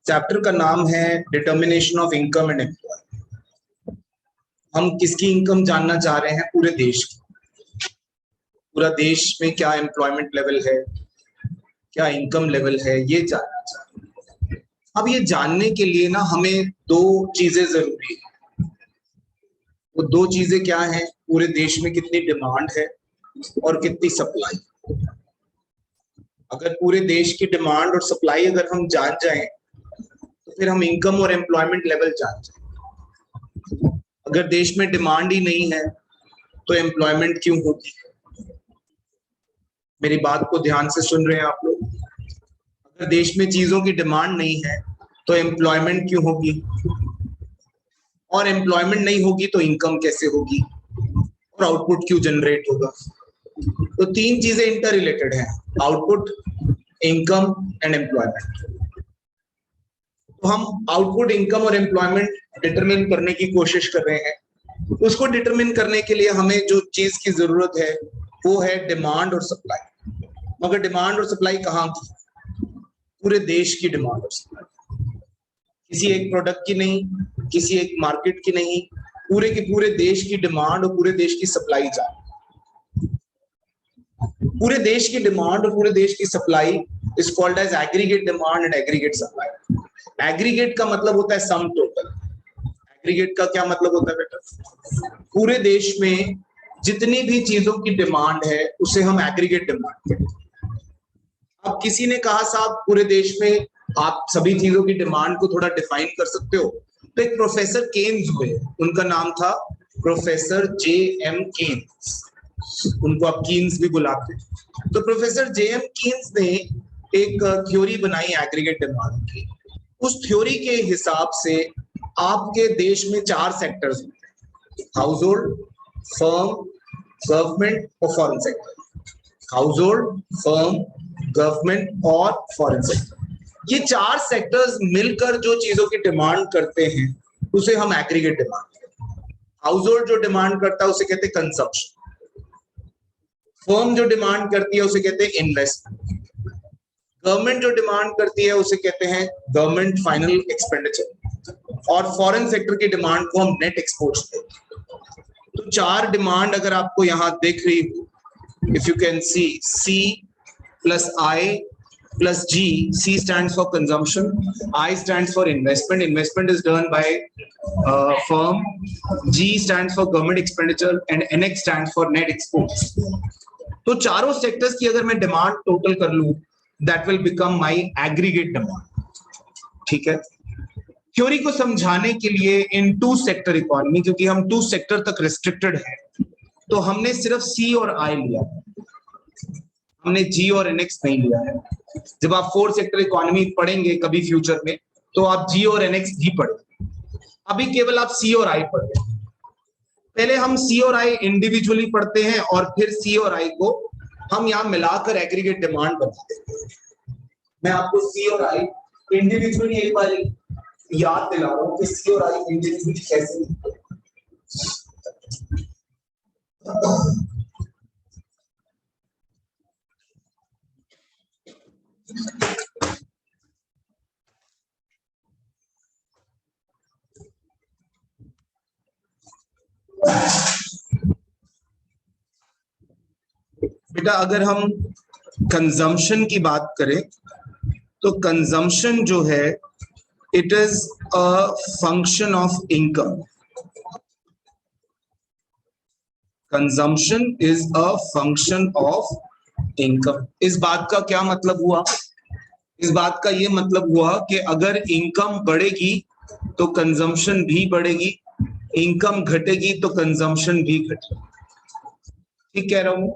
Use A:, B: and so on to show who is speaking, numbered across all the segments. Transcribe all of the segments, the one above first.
A: Chapter का नाम है determination of income and employment. हम किसकी इनकम जानना चाह रहे हैं? पूरे देश की। पूरा देश में क्या एम्प्लॉयमेंट लेवल है, क्या इनकम लेवल है, ये जानना चाह रहे हैं। अब ये जानने के लिए ना हमें दो चीजें जरूरी है। वो दो चीजें क्या हैं? पूरे देश में कितनी डिमांड है और कितनी सप्लाई। अगर पूरे देश की डिमांड और सप्लाई अगर हम जान जाएं तो फिर हम इनकम और एम्प्लॉयमेंट लेवल जान जाएं। अगर देश में डिमांड ही नहीं है तो एम्प्लॉयमेंट क्यों होगी? मेरी बात को ध्यान से सुन रहे हैं आप लोग? अगर देश में चीजों की डिमांड नहीं है तो एम्प्लॉयमेंट क्यों होगी? और एम्प्लॉयमेंट नहीं होगी तो इनकम कैसे होगी और आउटपुट क्यों जनरेट होगा? तो तीन चीजें इंटर रिलेटेड हैं, आउटपुट, इनकम एंड एम्प्लॉयमेंट। तो हम आउटपुट, इनकम और एम्प्लॉयमेंट डिटरमिन करने की कोशिश कर रहे हैं। उसको डिटरमिन करने के लिए हमें जो चीज की जरूरत है वो है डिमांड और सप्लाई। मगर डिमांड और सप्लाई कहाँ की? पूरे देश की डिमांड और सप्लाई, किसी एक प्रोडक्ट की नहीं, किसी एक मार्केट की नहीं, पूरे के पूरे देश की डिमांड और पूरे देश की सप्लाई जाए। पूरे देश की डिमांड और पूरे देश की supply is called as aggregate demand and aggregate supply. Aggregate का मतलब होता है सम टोटल। एग्रीगेट का क्या मतलब होता है बेटा? पूरे देश में जितनी भी चीजों की डिमांड है उसे हम एग्रीगेट डिमांड कहते हैं। अब किसी ने कहा साहब पूरे देश में आप सभी चीजों की डिमांड को थोड़ा डिफाइन कर सकते हो? तो एक प्रोफेसर केन्स हुए, उनका नाम था प्रोफेसर जे.एम. केन्स, उनको आप कीन्स भी बुलाते हैं। तो प्रोफेसर जे.एम. कीन्स ने एक थ्योरी बनाई एग्रीगेट डिमांड की। उस थ्योरी के हिसाब से आपके देश में चार सेक्टर्स होते हैं, हाउस होल्ड, फर्म, गवर्नमेंट और foreign sector. House hold, firm, government और फॉरेन सेक्टर, ये चार सेक्टर्स मिलकर जो चीजों की डिमांड करते हैं उसे हम एग्रीगेट डिमांड कहते हैं। हाउस होल्ड जो डिमांड करता है उसे कहते हैं कंजप्शन। फर्म जो डिमांड करती है उसे कहते हैं इन्वेस्टमेंट। गवर्नमेंट जो डिमांड करती है उसे कहते हैं गवर्नमेंट फाइनल एक्सपेंडिचर। और फॉरेन सेक्टर की डिमांड को हम नेट एक्सपोर्ट्स कहते हैं। तो चार डिमांड अगर आपको यहां दिख रही हो, if you can see, C plus I plus G. C stands for consumption, I stands for investment. Investment is done by firm. G stands for government expenditure and NX stands for net exports. तो चारों sectors की अगर मैं demand total कर लूं, that will become my aggregate demand. ठीक है। Theory को समझाने के लिए इन टू सेक्टर इकोनॉमी, क्योंकि हम टू सेक्टर तक रिस्ट्रिक्टेड है, तो हमने सिर्फ C और I लिया, हमने G और NX नहीं लिया है। जब आप फोर सेक्टर इकोनॉमी पढ़ेंगे कभी फ्यूचर में तो आप G और NX भी पढ़ेंगे, अभी केवल आप C और I पढ़ रहे हैं। पहले हम C और I इंडिविजुअली पढ़ते हैं और फिर C और I को हम यहां मिलाकर एग्रीगेट डिमांड बनाते हैं। मैं आपको C और I इंडिविजुअली एक बार याद दिला रहा हूं कि C और I इंडिविजुअली कैसे लिखते हैं। बेटा अगर हम कंजम्पशन की बात करें तो कंजम्पशन जो है it is a function of income. Consumption is a function of income. इस बात का क्या मतलब हुआ? इस बात का ये मतलब हुआ कि अगर इनकम बढ़ेगी तो कंजम्पशन भी बढ़ेगी, इनकम घटेगी तो कंजम्पशन भी घटेगी। ठीक कह रहा हूं?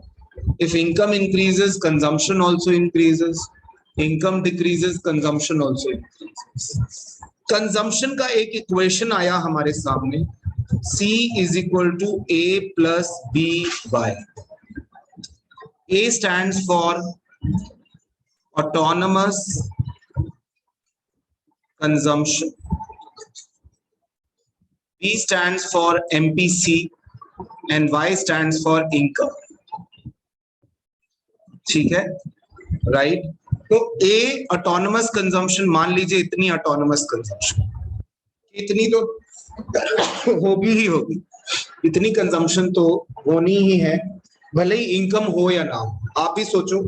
A: If income increases, consumption also increases. Income decreases, consumption also increases. Consumption का एक इक्वेशन आया हमारे सामने, C is equal to A plus BY. A stands for autonomous consumption. B stands for MPC and Y stands for income. ठीक है, right? तो ए autonomous consumption, मान लीजिए इतनी ऑटोनमस कंजम्पशन, इतनी तो होगी ही होगी, इतनी कंजम्पशन तो होनी ही है, भले ही इनकम हो या ना हो। आप भी सोचो,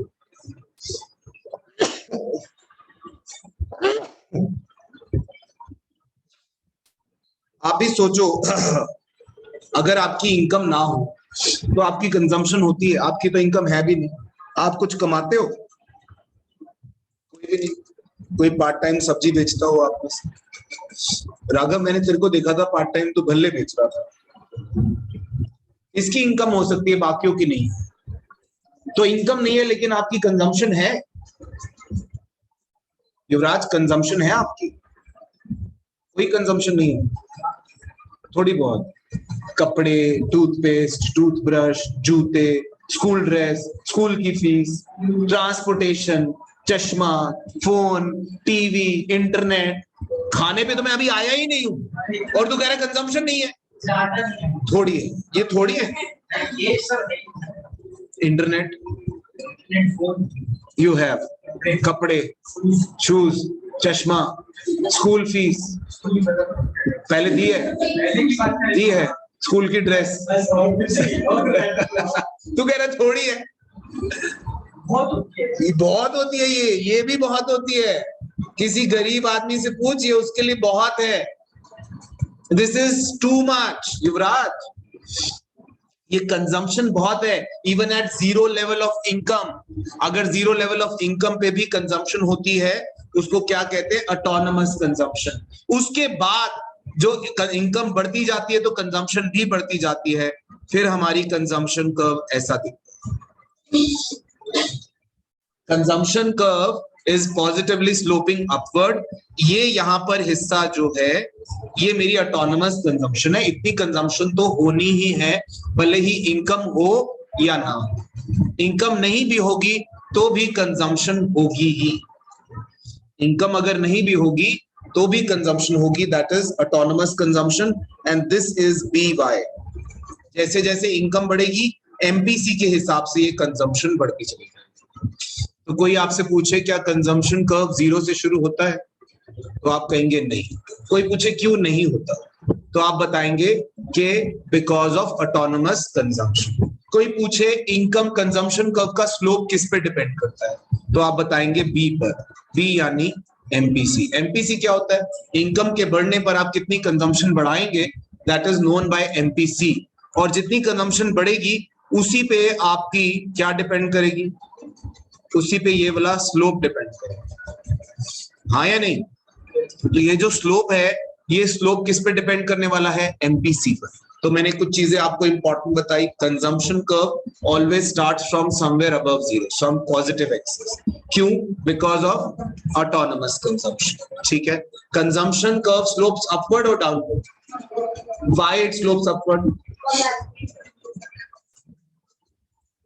A: आप भी सोचो अगर आपकी इनकम ना हो तो आपकी कंजम्पशन होती है। आपकी तो इनकम है भी नहीं, आप कुछ कमाते हो? कोई भी नहीं। कोई पार्ट टाइम सब्जी बेचता हो आप में से? राघव, मैंने तेरे को देखा था पार्ट टाइम तो भल्ले बेच रहा था। इसकी इनकम हो सकती है, बाकियों की नहीं। तो इनकम नहीं है लेकिन आपकी कंजम्पशन है। युवराज, कंजम्पशन है आपकी? कोई कंजम्पशन नहीं है, थोड़ी बहुत। कपड़े, टूथपेस्ट, टूथब्रश, जूते, स्कूल ड्रेस, स्कूल की फीस, ट्रांसपोर्टेशन, चश्मा, फोन, टीवी, इंटरनेट। खाने पे तो मैं अभी आया ही नहीं हूं और तू कह रहा कंजम्पशन नहीं है। थोड़ी है, ये थोड़ी है। इंटरनेट यू हैव, कपड़े, शूज, चश्मा, स्कूल फीस पहले दी है, स्कूल की ड्रेस। तू कह रहा थोड़ी है? बहुत होती है, ये भी बहुत होती है। किसी गरीब आदमी से पूछिए, उसके लिए बहुत है। दिस इज टू मच युवराज, ये कंजम्पशन बहुत है। Even at zero level of income, अगर जीरो लेवल ऑफ इनकम पे भी कंजम्पशन होती है, उसको क्या कहते हैं? Autonomous consumption. उसके बाद जो इनकम बढ़ती जाती है तो कंजम्पशन भी बढ़ती जाती है, फिर हमारी कंजम्पशन कर्व ऐसा दिखता है। Consumption curve is positively sloping upward. ये यहाँ पर हिस्सा जो है ये मेरी ऑटोनमस कंजम्पशन है। इतनी कंजम्पशन तो होनी ही है, भले ही इनकम हो या ना हो। इनकम नहीं भी होगी तो भी कंजम्पशन होगी ही। इनकम अगर नहीं भी होगी तो भी कंजम्पशन होगी, that is autonomous consumption and this is BY। जैसे जैसे इनकम बढ़ेगी MPC के हिसाब से ये कंजम्पशन बढ़ती चलेगी। तो कोई आपसे पूछे क्या कंजम्पशन कर्व जीरो से शुरू होता है, तो आप कहेंगे नहीं। कोई पूछे क्यों नहीं होता, तो आप बताएंगे कि बिकॉज ऑफ ऑटोनमस कंजम्पशन। कोई पूछे इनकम कंजम्पशन कर्व का स्लोप किस पे डिपेंड करता है, तो आप बताएंगे B पर। B यानी MPC। MPC क्या होता है? इनकम के बढ़ने पर आप कितनी कंजम्पशन बढ़ाएंगे, that is known by MPC। और जितनी कंजम्पशन बढ़ेगी उसी पे आपकी क्या डिपेंड करेगी? उसी पे ये वाला स्लोप डिपेंड करेगा, हाँ या नहीं? तो ये जो स्लोप है, ये स्लोप किस पे डिपेंड करने वाला है? MPC पर। तो मैंने कुछ चीजें आपको इंपॉर्टेंट बताई। Consumption curve always start from somewhere above zero, from positive axis. क्यों? Because of autonomous consumption. ठीक है। कंजम्पशन कर्व स्लोप्स अपवर्ड और downward. Why it slopes upward?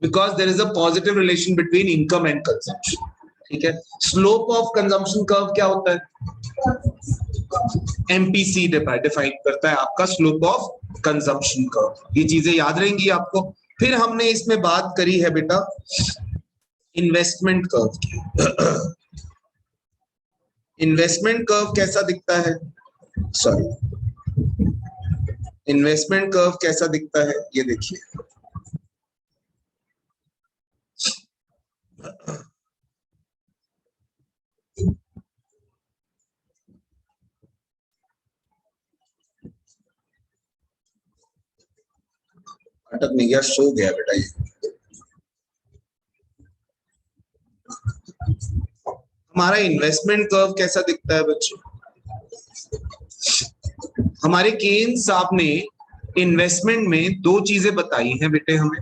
A: Because there is a positive relation between income and consumption. ठीक है। Slope of consumption curve क्या होता है? MPC define करता है आपका स्लोप ऑफ कंजम्पशन कर्व। ये चीजें याद रहेंगी आपको। फिर हमने इसमें बात करी है बेटा इन्वेस्टमेंट कर्व की। इन्वेस्टमेंट कर्व कैसा दिखता है? सॉरी, इन्वेस्टमेंट कर्व कैसा दिखता है, ये देखिए। अटक नहीं गया, सो गया बेटा ये। हमारा इन्वेस्टमेंट कर्व कैसा दिखता है बच्चों? हमारे केन्स साहब ने इन्वेस्टमेंट में दो चीजें बताई हैं बेटे हमें।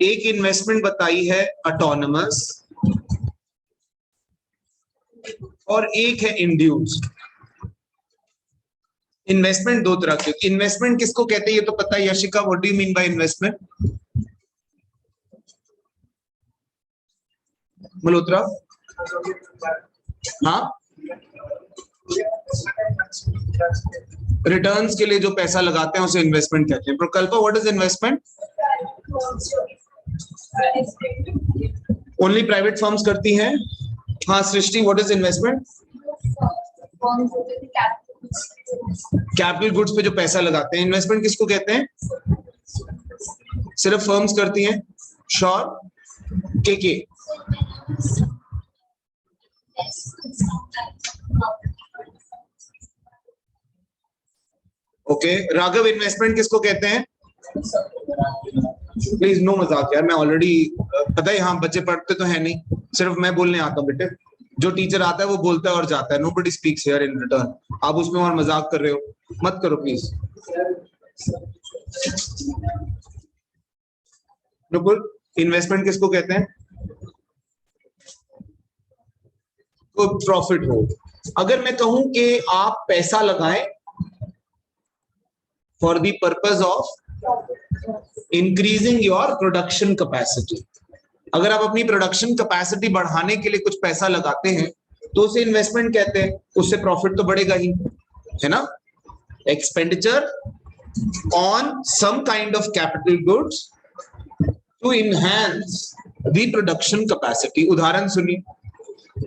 A: एक इन्वेस्टमेंट बताई है ऑटोनमस और एक है इंड्यूस्ड। इन्वेस्टमेंट दो तरह के। इन्वेस्टमेंट किसको कहते हैं ये तो पता है। Yashika, what do you mean by investment? Malhotra? हाँ, रिटर्न्स के लिए जो पैसा लगाते हैं उसे इन्वेस्टमेंट कहते हैं। Prakalp, what is investment? Only private firms करती हैं। हाँ Srishti, what is investment? Capital goods पे जो पैसा लगाते हैं, इन्वेस्टमेंट किसको कहते हैं? सिर्फ फर्म्स करती हैं? श्योर? के ओके राघव, इन्वेस्टमेंट किसको कहते हैं? प्लीज नो मजाक यार, मैं ऑलरेडी पता है यहाँ बच्चे पढ़ते तो है नहीं, सिर्फ मैं बोलने आता हूँ बेटे, जो टीचर आता है वो बोलता है और जाता है, nobody speaks here in return. आप उसमें और मजाक कर रहे हो, मत करो प्लीज। नुपुर, इन्वेस्टमेंट किसको कहते हैं? तो प्रॉफिट हो। अगर मैं कहूं कि आप पैसा लगाएं for the purpose of increasing your production capacity, अगर आप अपनी प्रोडक्शन कैपेसिटी बढ़ाने के लिए कुछ पैसा लगाते हैं तो उसे इन्वेस्टमेंट कहते हैं, उससे प्रॉफिट तो बढ़ेगा ही, है ना? Expenditure on some kind of capital goods to enhance the production capacity. उदाहरण सुनिए,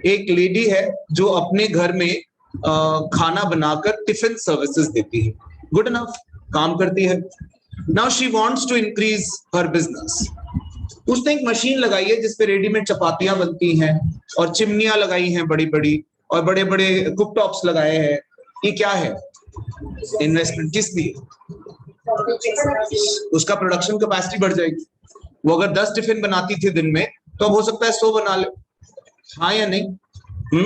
A: एक लेडी है जो अपने घर में खाना बनाकर टिफिन सर्विसेज देती है, गुड इनफ, काम करती है। Now she wants to increase her business. उसने एक मशीन लगाई है जिसपे रेडीमेड चपातियां बनती हैं और चिमनियां लगाई हैं बड़ी बड़ी, और बड़े बड़े कुकटॉप्स लगाए हैं। ये क्या है? इन्वेस्टमेंट। किस लिए? उसका प्रोडक्शन कैपेसिटी बढ़ जाएगी। वो अगर 10 टिफिन बनाती थी दिन में तो अब हो सकता है 100 बना ले, हाँ या नहीं?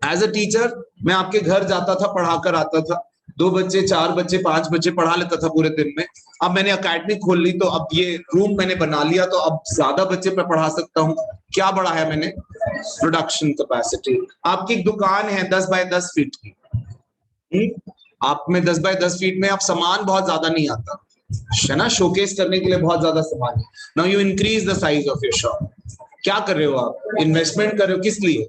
A: एज अ टीचर मैं आपके घर जाता था, पढ़ाकर आता था, 2 बच्चे 4 बच्चे 5 बच्चे पढ़ा लेता था पूरे दिन में। अब मैंने अकेडमी खोल ली तो अब ये रूम मैंने बना लिया तो अब ज्यादा बच्चे पे पढ़ा सकता हूँ। क्या बढ़ाया मैंने? Production capacity. आपकी एक दुकान है 10 बाय 10 फीट की, आप में 10 बाय 10 फीट में आप सामान बहुत ज्यादा नहीं आता है ना, शोकेस करने के लिए बहुत ज्यादा सामान है। Now you increase the size of your shop. क्या कर रहे हो आप? इन्वेस्टमेंट कर रहे हो। किस लिए?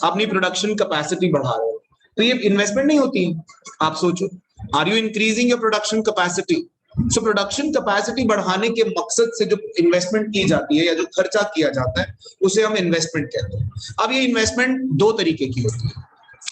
A: अपनी प्रोडक्शन कैपेसिटी बढ़ा रहे हो। तो ये इन्वेस्टमेंट नहीं होती है? आप सोचो, are you increasing your production capacity? So production capacity बढ़ाने के मकसद से जो इन्वेस्टमेंट की जाती है या जो खर्चा किया जाता है उसे हम इन्वेस्टमेंट कहते हैं। अब ये इन्वेस्टमेंट 2 तरीके की होती है,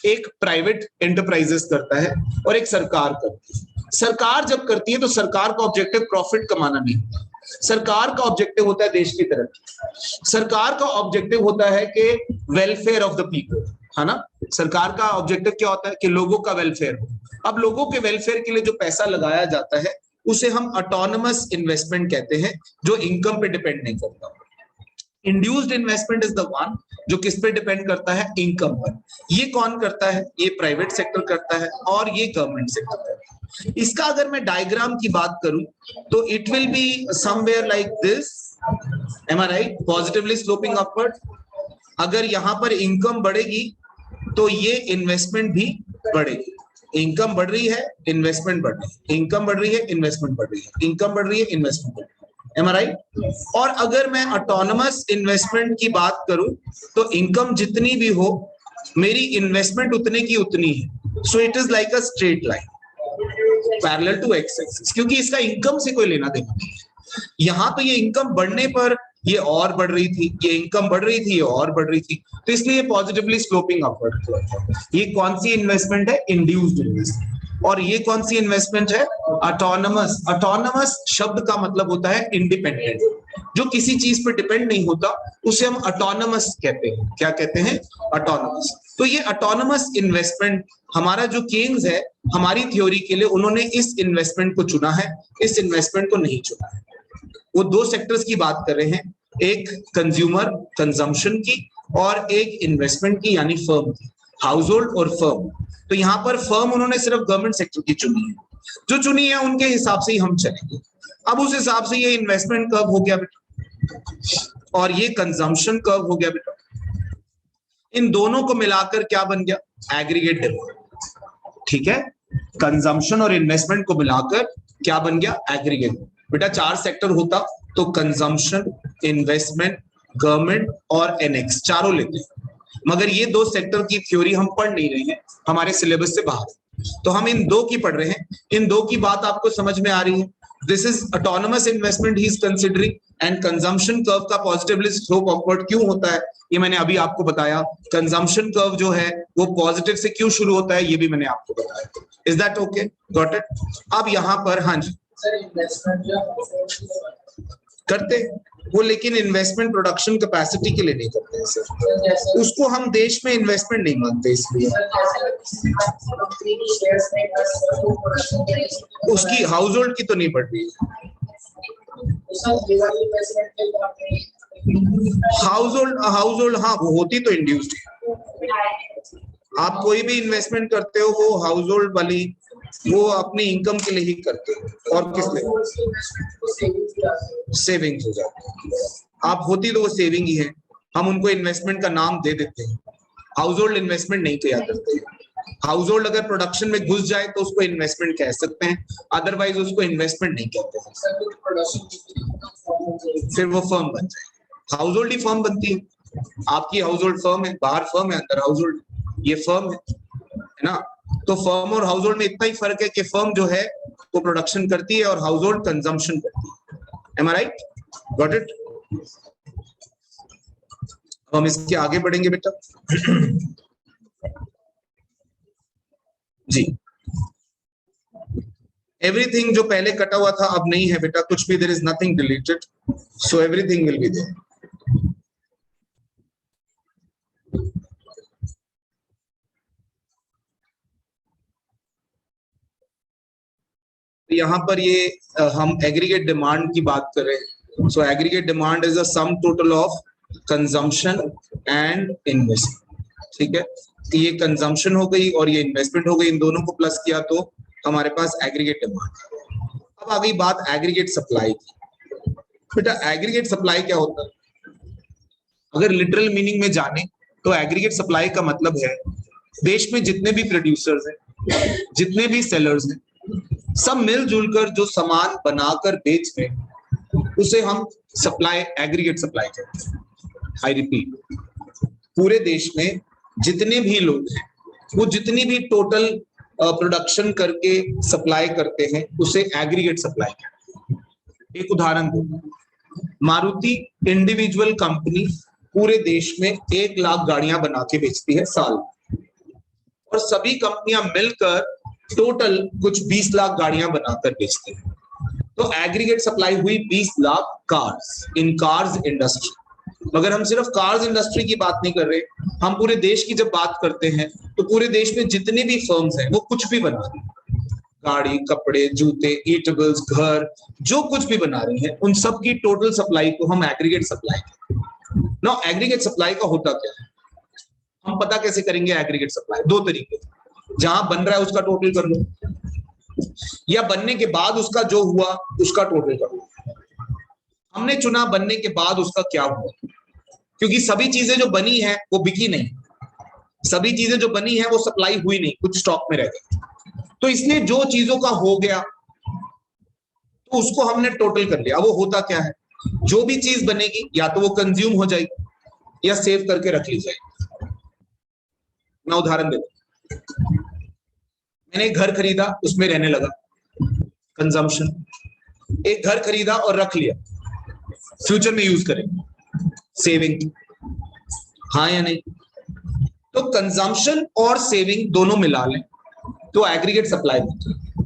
A: एक प्राइवेट एंटरप्राइजेस करता है और एक सरकार करती है। सरकार जब करती है तो सरकार का ऑब्जेक्टिव प्रॉफिट कमाना नहीं होता, सरकार का ऑब्जेक्टिव होता है देश की तरक्की। सरकार का ऑब्जेक्टिव होता है कि वेलफेयर ऑफ द पीपल, है ना? सरकार का ऑब्जेक्टिव क्या होता है? कि लोगों का वेलफेयर हो। अब लोगों के वेलफेयर के लिए जो पैसा लगाया जाता है उसे हम ऑटोनमस इन्वेस्टमेंट कहते हैं, जो इनकम पे डिपेंड नहीं करता। Induced investment is the one जो किस पे डिपेंड करता है? इनकम पर। ये कौन करता है? ये प्राइवेट सेक्टर करता है और ये गवर्नमेंट सेक्टर करता है। इसका अगर मैं डायग्राम की बात करूं तो it will be somewhere like this, am I right? Positively sloping upward. अगर यहां पर इनकम बढ़ेगी तो ये इन्वेस्टमेंट भी बढ़ेगी। इनकम बढ़ रही है, इन्वेस्टमेंट बढ़ रही है, इनकम बढ़ रही है, इन्वेस्टमेंट बढ़ रही है, इनकम बढ़ रही है, इन्वेस्टमेंट बढ़ रही है। Am I right? और अगर मैं ऑटोनमस इन्वेस्टमेंट की बात करूं तो इनकम जितनी भी हो मेरी इन्वेस्टमेंट उतने की उतनी है। So it is like a straight line parallel to X axis, क्योंकि इसका इनकम से कोई लेना देना नहीं है। यहां तो ये इनकम बढ़ने पर ये और बढ़ रही थी, ये इनकम बढ़ रही थी, ये और बढ़ रही थी, तो इसलिए पॉजिटिवली स्लोपिंग अपवर्ड। ये कौन सी इन्वेस्टमेंट है? Induced investment. और ये कौन सी इन्वेस्टमेंट है? ऑटोनमस। ऑटोनमस शब्द का मतलब होता है इंडिपेंडेंट, जो किसी चीज पर डिपेंड नहीं होता उसे हम ऑटोनमस कहते हैं। क्या कहते हैं? ऑटोनमस। तो ये ऑटोनमस इन्वेस्टमेंट, हमारा जो केन्स है हमारी थ्योरी के लिए उन्होंने इस इन्वेस्टमेंट को चुना है, इस इन्वेस्टमेंट को नहीं चुना है। वो 2 सेक्टर्स की बात कर रहे हैं, एक कंज्यूमर कंजम्पशन की और एक इन्वेस्टमेंट की, यानी फर्म की, हाउस होल्ड और फर्म। तो यहाँ पर फर्म उन्होंने सिर्फ गवर्नमेंट सेक्टर की चुनी है, जो चुनी है उनके हिसाब से ही हम चलेंगे। अब उस हिसाब से ये इन्वेस्टमेंट कर्व हो गया बेटा और ये कंजम्पशन कर्व हो गया बेटा। इन दोनों को मिलाकर क्या बन गया? Aggregate demand. ठीक है, कंजम्पशन और इन्वेस्टमेंट को मिलाकर क्या बन गया? एग्रीगेट। बेटा 4 सेक्टर होता तो कंजम्पशन, इन्वेस्टमेंट, गवर्नमेंट और एनेक्स चारों लेते हैं, मगर ये 2 सेक्टर की थ्योरी हम पढ़ नहीं रहे हैं, हमारे सिलेबस से बाहर, तो हम इन 2 की पढ़ रहे हैं। इन 2 की बात आपको समझ में आ रही है? This is autonomous investment he is considering, and consumption curve का पॉजिटिवली स्लोप अपवर्ड क्यों होता है ये मैंने अभी आपको बताया। कंजम्पशन कर्व जो है वो पॉजिटिव से क्यों शुरू होता है ये भी मैंने आपको बताया। Is that okay? Got it? अब यहाँ पर हाँ जी करते वो, लेकिन इन्वेस्टमेंट प्रोडक्शन कैपेसिटी के लिए नहीं करते हैं सर, उसको हम देश में इन्वेस्टमेंट नहीं मानते, इसलिए उसकी हाउस होल्ड की तो नहीं बढ़ रही है। हाउस होल्ड हाँ वो होती तो इंड्यूस्ड है। आप कोई भी इन्वेस्टमेंट करते हो वो हाउस होल्ड वाली वो अपनी इनकम के लिए ही करते हो, और किस लिए? सेविंग्स हो जाती है। आप होती तो वो सेविंग ही है, हम उनको इन्वेस्टमेंट का नाम दे देते हैं, हाउस होल्ड इन्वेस्टमेंट नहीं किया करते। हाउस होल्ड अगर प्रोडक्शन में घुस जाए तो उसको इन्वेस्टमेंट कह सकते हैं, अदरवाइज उसको इन्वेस्टमेंट नहीं कहते हैं। फिर वो फर्म बन जाए। हाउस होल्ड ही फर्म बनती है। आपकी हाउस होल्ड फर्म है, बाहर फर्म है, अंदर हाउस होल्ड, ये फर्म है ना। तो फर्म और हाउस होल्ड में इतना ही फर्क है कि फर्म जो है वो प्रोडक्शन करती है और हाउस होल्ड कंजम्पशन करती है। Am I right? Got it? हम इसके आगे बढ़ेंगे बेटा जी। एवरीथिंग जो पहले कटा हुआ था अब नहीं है बेटा, कुछ भी, there is nothing deleted, so everything will be there. यहाँ पर ये हम एग्रीगेट डिमांड की बात कर रहे हैं। So aggregate demand is a sum total of consumption and investment, ठीक है। ये कंजम्पशन हो गई और ये इन्वेस्टमेंट हो गई, इन दोनों को प्लस किया तो हमारे पास एग्रीगेट डिमांड। अब आ गई बात एग्रीगेट सप्लाई की। बेटा एग्रीगेट सप्लाई क्या होता है? अगर लिटरल मीनिंग में जाने तो एग्रीगेट सप्लाई का मतलब है देश में जितने भी प्रोड्यूसर्स हैं, जितने भी सेलर्स हैं, सब मिलजुल कर जो सामान बनाकर बेच रहे हैं उसे हम सप्लाई, एग्रीगेट सप्लाई कहते हैं। आई रिपीट, पूरे देश में जितने भी लोग हैं वो जितनी भी टोटल प्रोडक्शन करके सप्लाई करते हैं उसे एग्रीगेट सप्लाई कहते हैं। एक उदाहरण दो, मारुति इंडिविजुअल कंपनी पूरे देश में 1 लाख गाड़ियां बना के बेचती है साल, और सभी कंपनियां मिलकर टोटल कुछ 20 लाख गाड़ियां बनाकर बेचते हैं। तो एग्रीगेट सप्लाई हुई 20 लाख कार्स इन कार्स इंडस्ट्री। मगर हम सिर्फ कार्स इंडस्ट्री की बात नहीं कर रहे, हम पूरे देश की जब बात करते हैं तो पूरे देश में जितने भी फर्म्स हैं वो कुछ भी बना रही हैं, गाड़ी, कपड़े, जूते, ईटेबल्स, घर, जो कुछ भी बना रही हैं, उन सब की टोटल सप्लाई को हम एग्रीगेट सप्लाई कहते हैं। नाउ एग्रीगेट सप्लाई का होता क्या है, हम पता कैसे करेंगे एग्रीगेट सप्लाई? 2 तरीके, जहां बन रहा है उसका टोटल कर लो, या बनने के बाद उसका जो हुआ उसका टोटल कर लो। हमने चुना बनने के बाद उसका क्या हुआ, क्योंकि सभी चीजें जो बनी है वो बिकी नहीं, सभी चीजें जो बनी है वो सप्लाई हुई नहीं, कुछ स्टॉक में रह गई। तो इसलिए जो चीजों का हो गया तो उसको हमने टोटल कर लिया। वो होता क्या है, जो भी चीज बनेगी या तो वो कंज्यूम हो जाएगी या सेव करके रख ली जाएगी। मैं उदाहरण देता हूं, मैंने एक घर खरीदा, उसमें रहने लगा, कंजम्पशन। एक घर खरीदा और रख लिया, फ्यूचर में यूज करेंगे, सेविंग, हाँ या नहीं? तो कंजम्पशन और सेविंग दोनों मिला लें तो एग्रीगेट सप्लाई बनती है।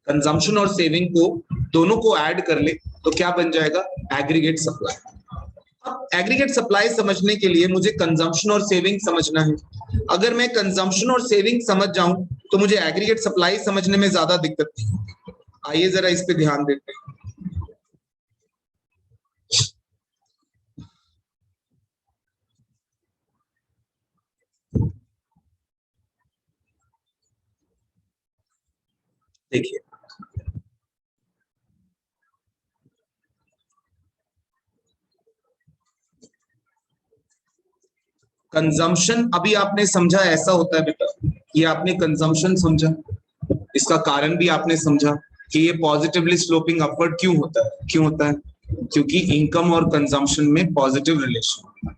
A: कंजम्पशन और सेविंग को दोनों को ऐड कर ले तो क्या बन जाएगा? Aggregate supply. अब एग्रीगेट सप्लाई समझने के लिए मुझे कंजम्पशन और सेविंग समझना है। अगर मैं कंजम्पशन और सेविंग समझ जाऊं तो मुझे एग्रीगेट सप्लाई समझने में ज्यादा दिक्कत नहीं। आइए जरा इस पे ध्यान देते हैं। देखिए, कंजम्पशन अभी आपने समझा ऐसा होता है बेटा, ये आपने कंजम्पशन समझा, इसका कारण भी आपने समझा कि ये पॉजिटिवली स्लोपिंग अपवर्ड क्यों होता है। क्यों होता है? क्योंकि इनकम और कंजम्पशन में पॉजिटिव रिलेशन।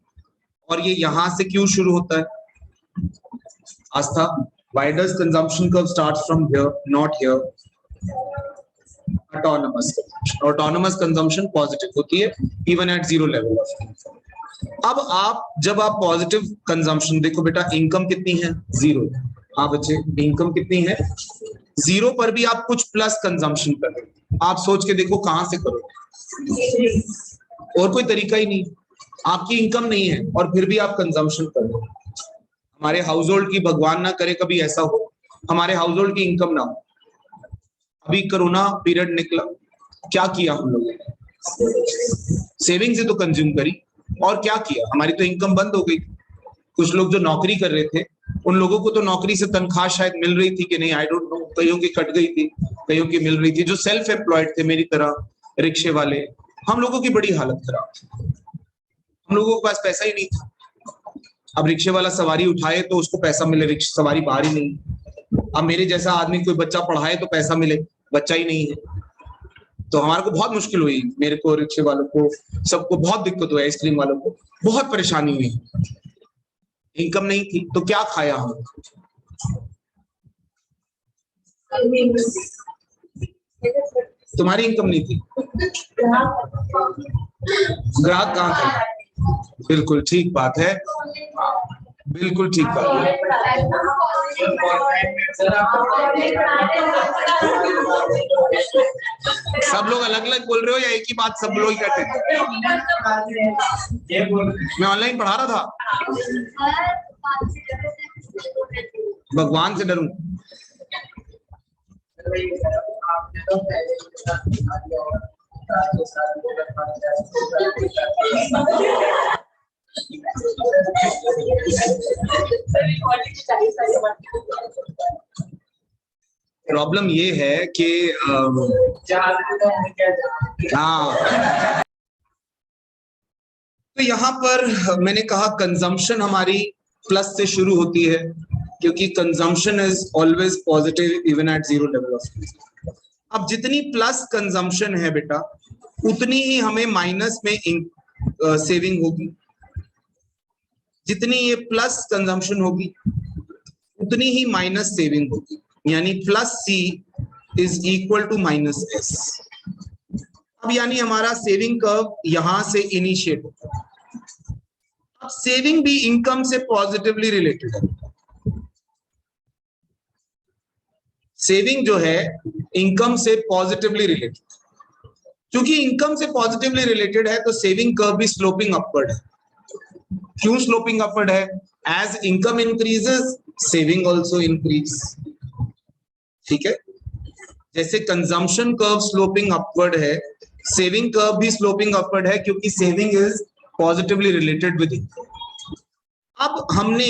A: और ये यहां से क्यों शुरू होता है? आस्था, why does consumption curve starts from here, not here? Autonomous consumption positive होती है even at 0 level of income. अब आप जब आप पॉजिटिव कंजम्पशन, देखो बेटा इनकम कितनी है 0, हाँ बच्चे इनकम कितनी है 0 पर भी आप कुछ प्लस कंजम्पशन कर रहे हो, आप सोच के देखो कहां से करोगे, और कोई तरीका ही नहीं, आपकी इनकम नहीं है और फिर भी आप कंजम्पशन कर रहे हो। हमारे हाउस होल्ड की, भगवान ना करे कभी ऐसा हो, हमारे हाउस होल्ड की इनकम ना हो। अभी कोरोना पीरियड निकला, क्या किया हम लोगों ने, सेविंग से तो कंज्यूम करी, और क्या किया, हमारी तो इनकम बंद हो गई। कुछ लोग जो नौकरी कर रहे थे उन लोगों को तो नौकरी से तनख्वाह शायद मिल रही थी कि नहीं, आई डोंट नो, कईयों की कट गई थी, कईयों की मिल रही थी। जो सेल्फ एम्प्लॉयड थे मेरी तरह, रिक्शे वाले, हम लोगों की बड़ी हालत खराब थी, हम लोगों के पास पैसा ही नहीं था। अब रिक्शे वाला सवारी उठाए तो उसको पैसा मिले, रिक्शा सवारी बाहर ही नहीं। अब मेरे जैसा आदमी कोई बच्चा पढ़ाए तो पैसा मिले, बच्चा ही नहीं है। तो हमारे को बहुत मुश्किल हुई, मेरे को, रिक्शे वालों को, सबको बहुत दिक्कत हुई, आइसक्रीम वालों को बहुत परेशानी हुई। इनकम नहीं थी तो क्या खाया हम, तुम्हारी इनकम नहीं थी, ग्राहक कहाँ थे, बिल्कुल ठीक बात है, बिल्कुल ठीक बात है। सब लोग अलग अलग बोल रहे हो या एक ही बात सब लोग कहते हैं? मैं ऑनलाइन पढ़ा रहा था, भगवान से डरूं। प्रॉब्लम ये है कि हाँ, तो यहाँ पर मैंने कहा कंजम्पशन हमारी प्लस से शुरू होती है, क्योंकि consumption is always positive even at 0 level of. अब जितनी प्लस कंजम्पशन है बेटा, उतनी ही हमें माइनस में सेविंग होगी। जितनी ये प्लस कंजम्पशन होगी उतनी ही माइनस सेविंग होगी, यानी plus C is equal to minus S. अब यानी हमारा सेविंग कर्व यहां से इनिशिएट होता है। अब सेविंग भी इनकम से पॉजिटिवली रिलेटेड है। सेविंग जो है इनकम से पॉजिटिवली रिलेटेड, क्योंकि इनकम से पॉजिटिवली रिलेटेड है तो सेविंग कर्व भी स्लोपिंग अपवर्ड है। क्यों स्लोपिंग अपवर्ड है? As income increases saving also increase. ठीक है, जैसे कंजम्पशन कर्व स्लोपिंग अपवर्ड है, सेविंग कर्व भी स्लोपिंग अपवर्ड है, क्योंकि saving is positively related with income. अब हमने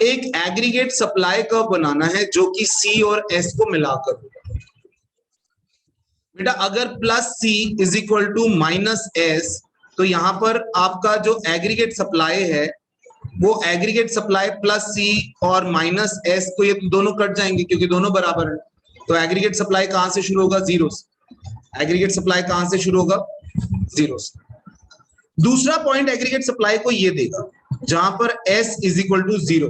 A: एक एग्रीगेट सप्लाई कर्व बनाना है जो कि सी और एस को मिलाकर होगा। बेटा अगर plus C is equal to minus S, तो यहां पर आपका जो एग्रीगेट सप्लाई है वो एग्रीगेट सप्लाई प्लस सी और माइनस एस, तो ये दोनों कट जाएंगे क्योंकि दोनों बराबर है। तो एग्रीगेट सप्लाई कहां से शुरू होगा? 0 से। एग्रीगेट सप्लाई कहां से शुरू होगा? 0 से। दूसरा पॉइंट एग्रीगेट सप्लाई को ये देगा जहां पर S इज इक्वल टू 0,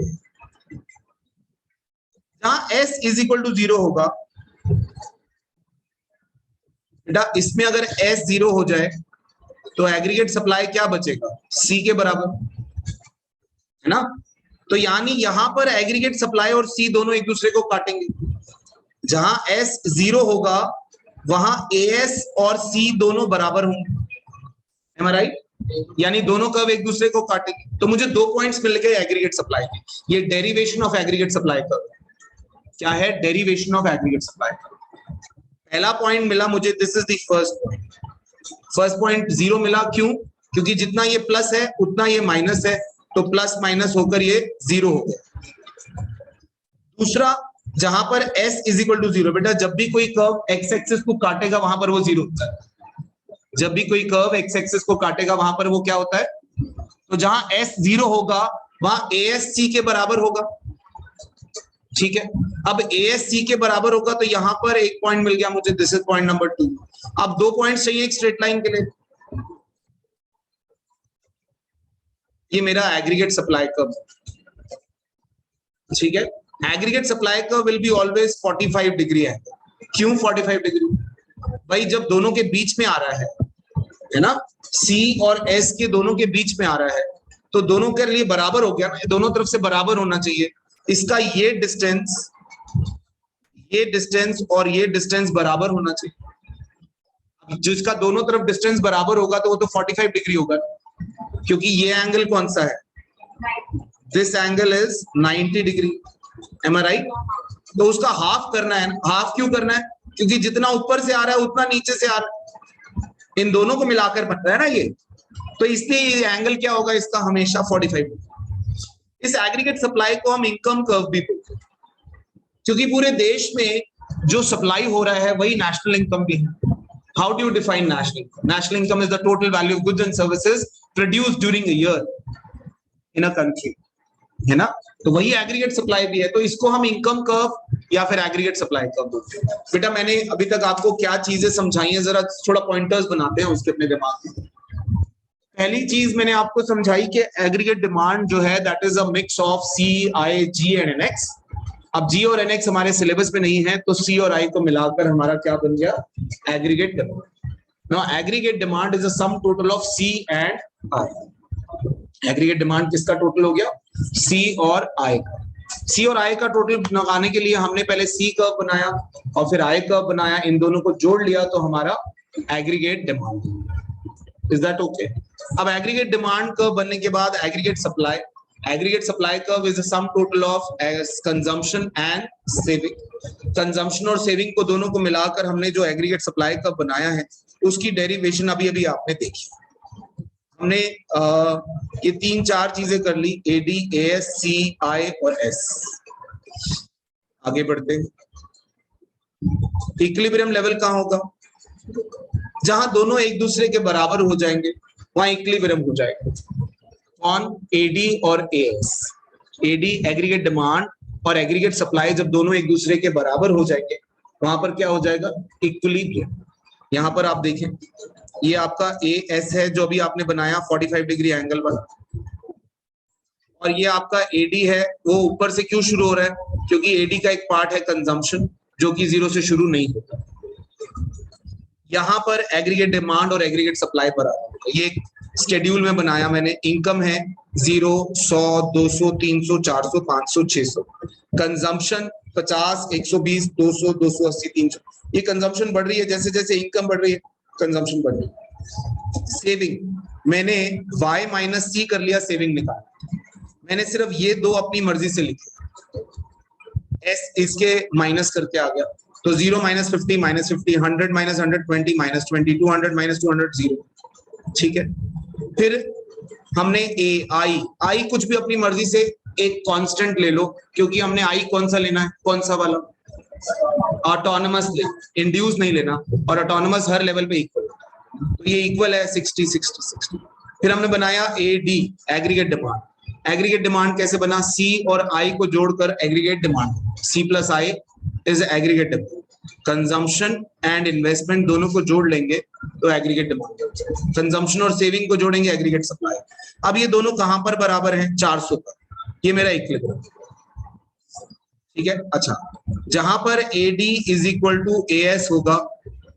A: जहां S इज इक्वल टू 0 होगा बेटा, इसमें अगर S 0 हो जाए तो एग्रीगेट सप्लाई क्या बचेगा? C के बराबर, है ना? तो यानी यहां पर एग्रीगेट सप्लाई और C दोनों एक दूसरे को काटेंगे। जहां S 0 होगा वहां AS और C दोनों बराबर होंगे, am I right? यानी दोनों कर्व एक दूसरे को काटेंगे। तो मुझे 2 पॉइंट्स मिल गए एग्रीगेट सप्लाई के। ये derivation of aggregate supply curve क्या है? Derivation of aggregate supply curve. पहला पॉइंट मिला मुझे, this is the first point. First point 0 मिला, क्यों? क्योंकि जितना ये प्लस है उतना ये माइनस है, तो प्लस माइनस होकर ये 0 हो गया। दूसरा, जहां पर S इज इक्वल टू 0, बेटा जब भी कोई कर्व एक्स एक्सिस को काटेगा वहां पर वो 0 होता है। जब भी कोई कर्व एक्स एक्सिस को काटेगा वहां पर वो क्या होता है? तो जहां S 0 होगा वहां AS C के बराबर होगा। ठीक है, अब AS C के बराबर होगा तो यहां पर एक पॉइंट मिल गया मुझे, दिस इज पॉइंट नंबर 2। अब 2 पॉइंट चाहिए एक स्ट्रेट लाइन के लिए। ये मेरा एग्रीगेट सप्लाई कर्व, ठीक है। Aggregate supply curve will be always 45 degree angle. क्यों 45 डिग्री? भाई जब दोनों के बीच में आ रहा है ना, सी और एस के दोनों के बीच में आ रहा है, तो दोनों के लिए बराबर हो गया ना, दोनों तरफ से बराबर होना चाहिए। इसका ये डिस्टेंस और ये डिस्टेंस बराबर होना चाहिए। जिसका दोनों तरफ डिस्टेंस बराबर होगा तो वो तो 45 डिग्री होगा, क्योंकि ये एंगल कौन सा है, this angle is 90 degree, am I right. तो उसका हाफ करना है ना, हाफ क्यों करना है, क्योंकि जितना ऊपर से आ रहा है उतना नीचे से आ रहा है, इन दोनों को मिलाकर बन रहा है ना ये, तो इसलिए ये एंगल क्या होगा इसका, हमेशा 45 डिग्री। इस एग्रीगेट सप्लाई को हम इनकम कर्व भी बोलते हैं, क्योंकि पूरे देश में जो सप्लाई हो रहा है वही नेशनल इनकम भी है। How do you define national income? National income is the total value of goods and services produced during a year in a country, है ना। तो वही एग्रीगेट सप्लाई भी है, तो इसको हम इनकम कर्व या फिर एग्रीगेट सप्लाई कर्व बोलते हैं। बेटा मैंने अभी तक आपको क्या चीजें समझाई हैं, जरा थोड़ा पॉइंटर्स बनाते हैं उसके अपने दिमाग में। पहली चीज मैंने आपको समझाई कि एग्रीगेट डिमांड जो है that is a mix of C, I, G and NX. अब जी और एनएक्स हमारे सिलेबस में नहीं है, तो सी और आई को मिलाकर हमारा क्या बन गया, aggregate demand. Now aggregate demand is a sum total of C and I. Aggregate demand किसका टोटल हो गया, सी और आई का। सी और आई का टोटल लगाने के लिए हमने पहले सी कर्व बनाया और फिर आई कर्व बनाया, इन दोनों को जोड़ लिया तो हमारा aggregate demand. Is that okay? अब एग्रीगेट डिमांड कर्व बनने के बाद aggregate supply, aggregate supply curve is the some total of consumption and saving. Consumption और सेविंग को दोनों को मिलाकर हमने जो एग्रीगेट सप्लाई कर्व बनाया है उसकी डेरिवेशन अभी अभी आपने देखी। हमने ये 3-4 चीजें कर ली, एडी, एएस, सी, आई और एस। आगे बढ़ते हैं। इक्विलिब्रियम लेवल कहां होगा, जहां दोनों एक दूसरे के बराबर हो जाएंगे वहां इक्विलिब्रियम हो जाएगा। कौन, एडी और एएस। एडी एग्रीगेट डिमांड और एग्रीगेट सप्लाई जब दोनों एक दूसरे के बराबर हो जाएंगे वहां पर क्या हो जाएगा, इक्विलिब्रियम। यहां पर आप देखें ये आपका ए एस है जो अभी आपने बनाया 45 डिग्री एंगल वाला, और ये आपका एडी है, वो ऊपर से क्यों शुरू हो रहा है, क्योंकि एडी का एक पार्ट है कंजम्पशन जो कि 0 से शुरू नहीं होता। यहां पर एग्रीगेट डिमांड और एग्रीगेट सप्लाई बराबर, ये शेड्यूल में बनाया मैंने। इनकम है 0, 100, 200, 300, 400, 500, 600। कंजम्पशन 50, 120, 200, 280, 300। ये कंजम्पशन बढ़ रही है, जैसे जैसे इनकम बढ़ रही है कंजम्पशन बढ़ रही है। सेविंग मैंने y माइनस सी कर लिया, सेविंग निकाल, मैंने सिर्फ ये दो अपनी मर्जी से लिखे, एस इसके माइनस करके आ गया, तो 0 minus 50 minus 50, 100 minus 100 20 minus 20, 200 minus 200 0। ठीक है, फिर हमने ए आई कुछ भी अपनी मर्जी से एक कांस्टेंट ले लो, क्योंकि हमने आई कौन सा लेना है, कौन सा वाला, ऑटोनमस ले, इंड्यूस नहीं लेना, और ऑटोनमस हर लेवल पे इक्वल, तो ये इक्वल है 60 60 60। फिर हमने बनाया A D aggregate demand. Aggregate demand कैसे बना, सी और आई को जोड़कर aggregate demand, C plus I is aggregate demand. Consumption and investment दोनों को जोड़ लेंगे तो एग्रीगेट डिमांड, कंजम्पशन और सेविंग को जोड़ेंगे एग्रीगेट सप्लाई। अब ये दोनों कहां पर बराबर हैं, 400 पर, ये मेरा इक्विलिब्रियम। ठीक है, अच्छा, जहां पर AD is equal to A S होगा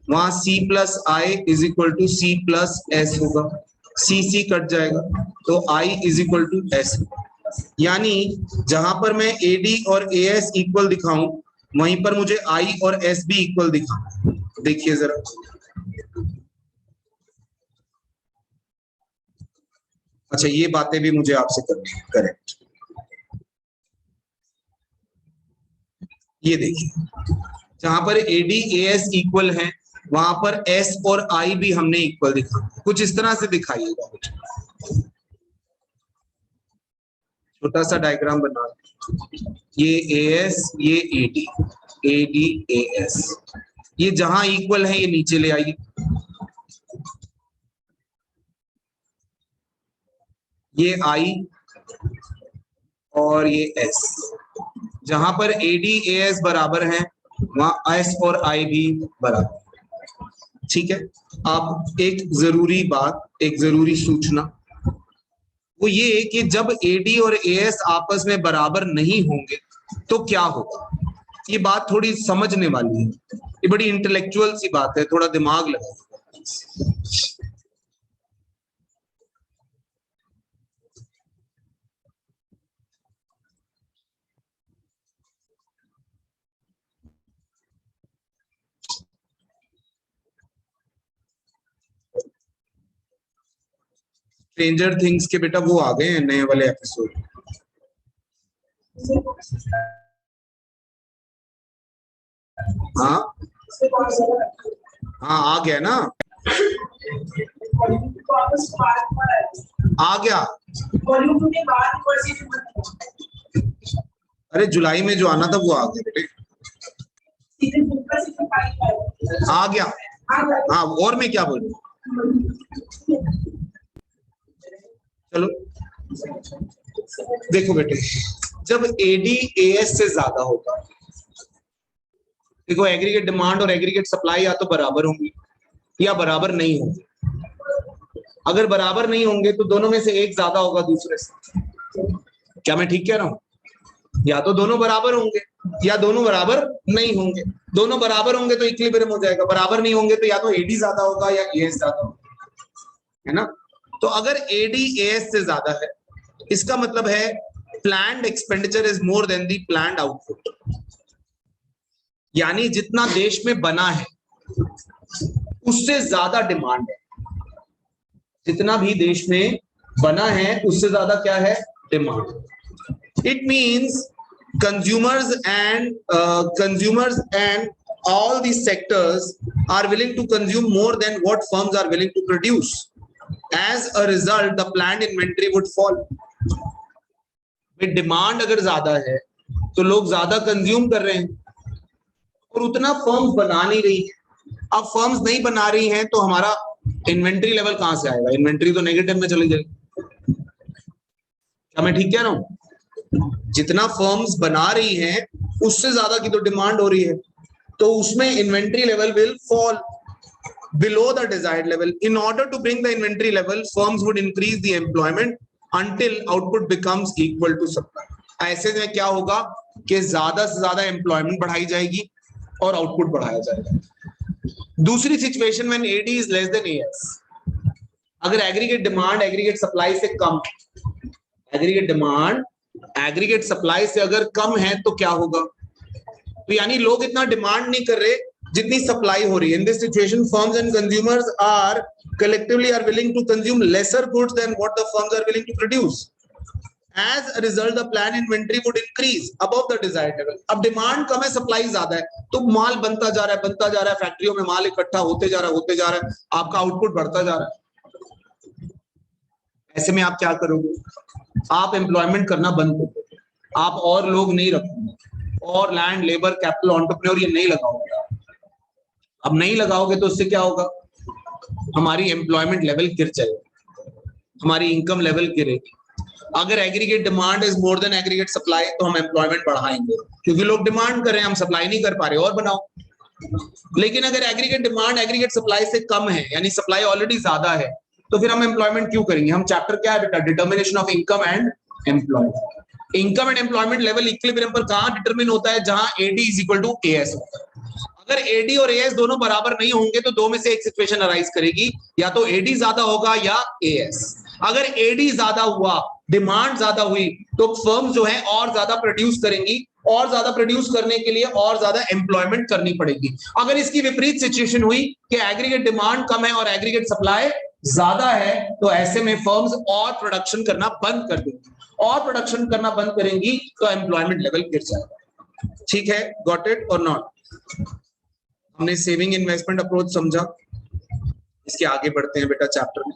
A: वहां C plus I is equal to C plus S होगा, सी सी कट जाएगा तो I is equal to S. यानी जहां पर मैं एडी और ए एस इक्वल दिखाऊं वहीं पर मुझे आई और एस भी इक्वल दिखाऊं। देखिए जरा, अच्छा ये बातें भी मुझे आपसे करनी है, करेक्ट। ये देखिए जहां पर एडी एएस इक्वल है वहां पर एस और आई भी हमने इक्वल दिखा, कुछ इस तरह से दिखाइएगा। छोटा सा डायग्राम बना, ये एएस ये एडी, एडी एएस, ये जहां इक्वल है ये नीचे ले आइए, ये आई और ये एस, जहां पर एडी एएस बराबर है वहां एस और आई भी बराबर। ठीक है, अब एक जरूरी बात, एक जरूरी सूचना, वो ये कि जब एडी और एएस आपस में बराबर नहीं होंगे तो क्या होगा। ये बात थोड़ी समझने वाली है, ये बड़ी इंटेलेक्चुअल सी बात है, थोड़ा दिमाग लगाइए। स्ट्रेंजर थिंग्स के बेटा वो आ गए हैं नए वाले एपिसोड। हाँ हाँ आ गया ना, आ गया। अरे जुलाई में जो आना था वो आ गया बेटे, आ गया। हाँ और मैं क्या बोलूं, चलो देखो बेटे, जब एडी एएस से ज्यादा होगा, देखो एग्रीगेट डिमांड और एग्रीगेट सप्लाई या तो बराबर होंगी या बराबर नहीं होंगे। अगर बराबर नहीं होंगे तो दोनों में से एक ज्यादा होगा दूसरे से। क्या मैं ठीक कह रहा हूं? या तो दोनों बराबर होंगे या दोनों बराबर नहीं होंगे। दोनों बराबर होंगे तो इक्विलिब्रियम हो जाएगा, बराबर नहीं होंगे तो या तो एडी ज्यादा होगा या एएस ज्यादा होगा, है ना। तो अगर एडी एएस से ज्यादा है, इसका मतलब है planned expenditure is more than the planned output. यानी जितना देश में बना है उससे ज्यादा डिमांड है, जितना भी देश में बना है उससे ज्यादा क्या है, demand. It means consumers and all these sectors are willing to consume more than what firms are willing to produce. As a result, the planned inventory would fall. Demand अगर ज्यादा है तो लोग ज्यादा कंज्यूम कर रहे हैं और उतना फर्म्स बना नहीं रही है। अब फर्म्स नहीं बना रही हैं तो हमारा इन्वेंट्री लेवल कहां से आएगा, इन्वेंट्री तो नेगेटिव में चली जाएगी। क्या मैं ठीक कह रहा हूं? जितना फर्म्स बना रही हैं उससे ज्यादा की तो डिमांड हो रही है, तो उसमें inventory level will fall below the desired level. In order to bring the inventory level, firms would increase the employment until output becomes equal to supply. ऐसे में क्या होगा कि ज्यादा से ज्यादा एम्प्लॉयमेंट बढ़ाई जाएगी और आउटपुट बढ़ाया जाएगा। दूसरी situation when AD is less than AS, अगर एग्रीगेट डिमांड एग्रीगेट सप्लाई से कम, एग्रीगेट डिमांड एग्रीगेट सप्लाई से अगर कम है तो क्या होगा, तो यानी लोग इतना डिमांड नहीं कर रहे जितनी सप्लाई हो रही है। In this situation firms and consumers are collectively are willing to consume lesser goods than what the firms are willing to produce. As a result, the planned inventory would increase above the desired level. अब demand कम है, supply ज्यादा है, तो माल बनता जा रहा है, फैक्ट्रियों में माल इकट्ठा होते जा रहा है, आपका आउटपुट बढ़ता जा रहा है। ऐसे में आप क्या करोगे, आप एम्प्लॉयमेंट करना बंद कर दोगे, आप और लोग नहीं रखोगे और लैंड लेबर कैपिटल एंटरप्रेन्योर ये नहीं लगाओगे। अब नहीं लगाओगे तो उससे क्या होगा, हमारी एम्प्लॉयमेंट लेवल गिर जाएगी, हमारी इनकम लेवल गिरेगी। अगर aggregate demand is more than aggregate supply तो हम एम्प्लॉयमेंट बढ़ाएंगे, क्योंकि लोग डिमांड कर रहे हैं, हम सप्लाई नहीं कर पा रहे, और बनाओ। लेकिन अगर एग्रीगेट डिमांड एग्रीगेट सप्लाई से कम है, यानी सप्लाई ऑलरेडी ज्यादा है, तो फिर हम एम्प्लॉयमेंट क्यों करेंगे। हम चैप्टर क्या है बेटा, determination of income and employment. Income and employment level equilibrium पर कहां डिटरमिन होता है, जहां AD is equal to AS होता है। अगर एडी और एएस दोनों बराबर नहीं होंगे तो दो में से एक सिचुएशन अराइज करेगी, या तो एडी ज्यादा होगा या एएस। अगर एडी ज्यादा हुआ, डिमांड ज्यादा हुई, तो फर्म जो है और ज्यादा प्रोड्यूस करेंगी, और ज्यादा प्रोड्यूस करने के लिए और ज्यादा एम्प्लॉयमेंट करनी पड़ेगी। अगर इसकी विपरीत सिचुएशन हुई कि एग्रीगेट डिमांड कम है और एग्रीगेट सप्लाई ज्यादा है, तो ऐसे में फर्म्स और प्रोडक्शन करना बंद कर देंगी, और प्रोडक्शन करना बंद करेंगी तो एम्प्लॉयमेंट लेवल गिर जाएगा। ठीक है, गॉट इट और नॉट। हमने सेविंग इन्वेस्टमेंट अप्रोच समझा, इसके आगे बढ़ते हैं बेटा चैप्टर में।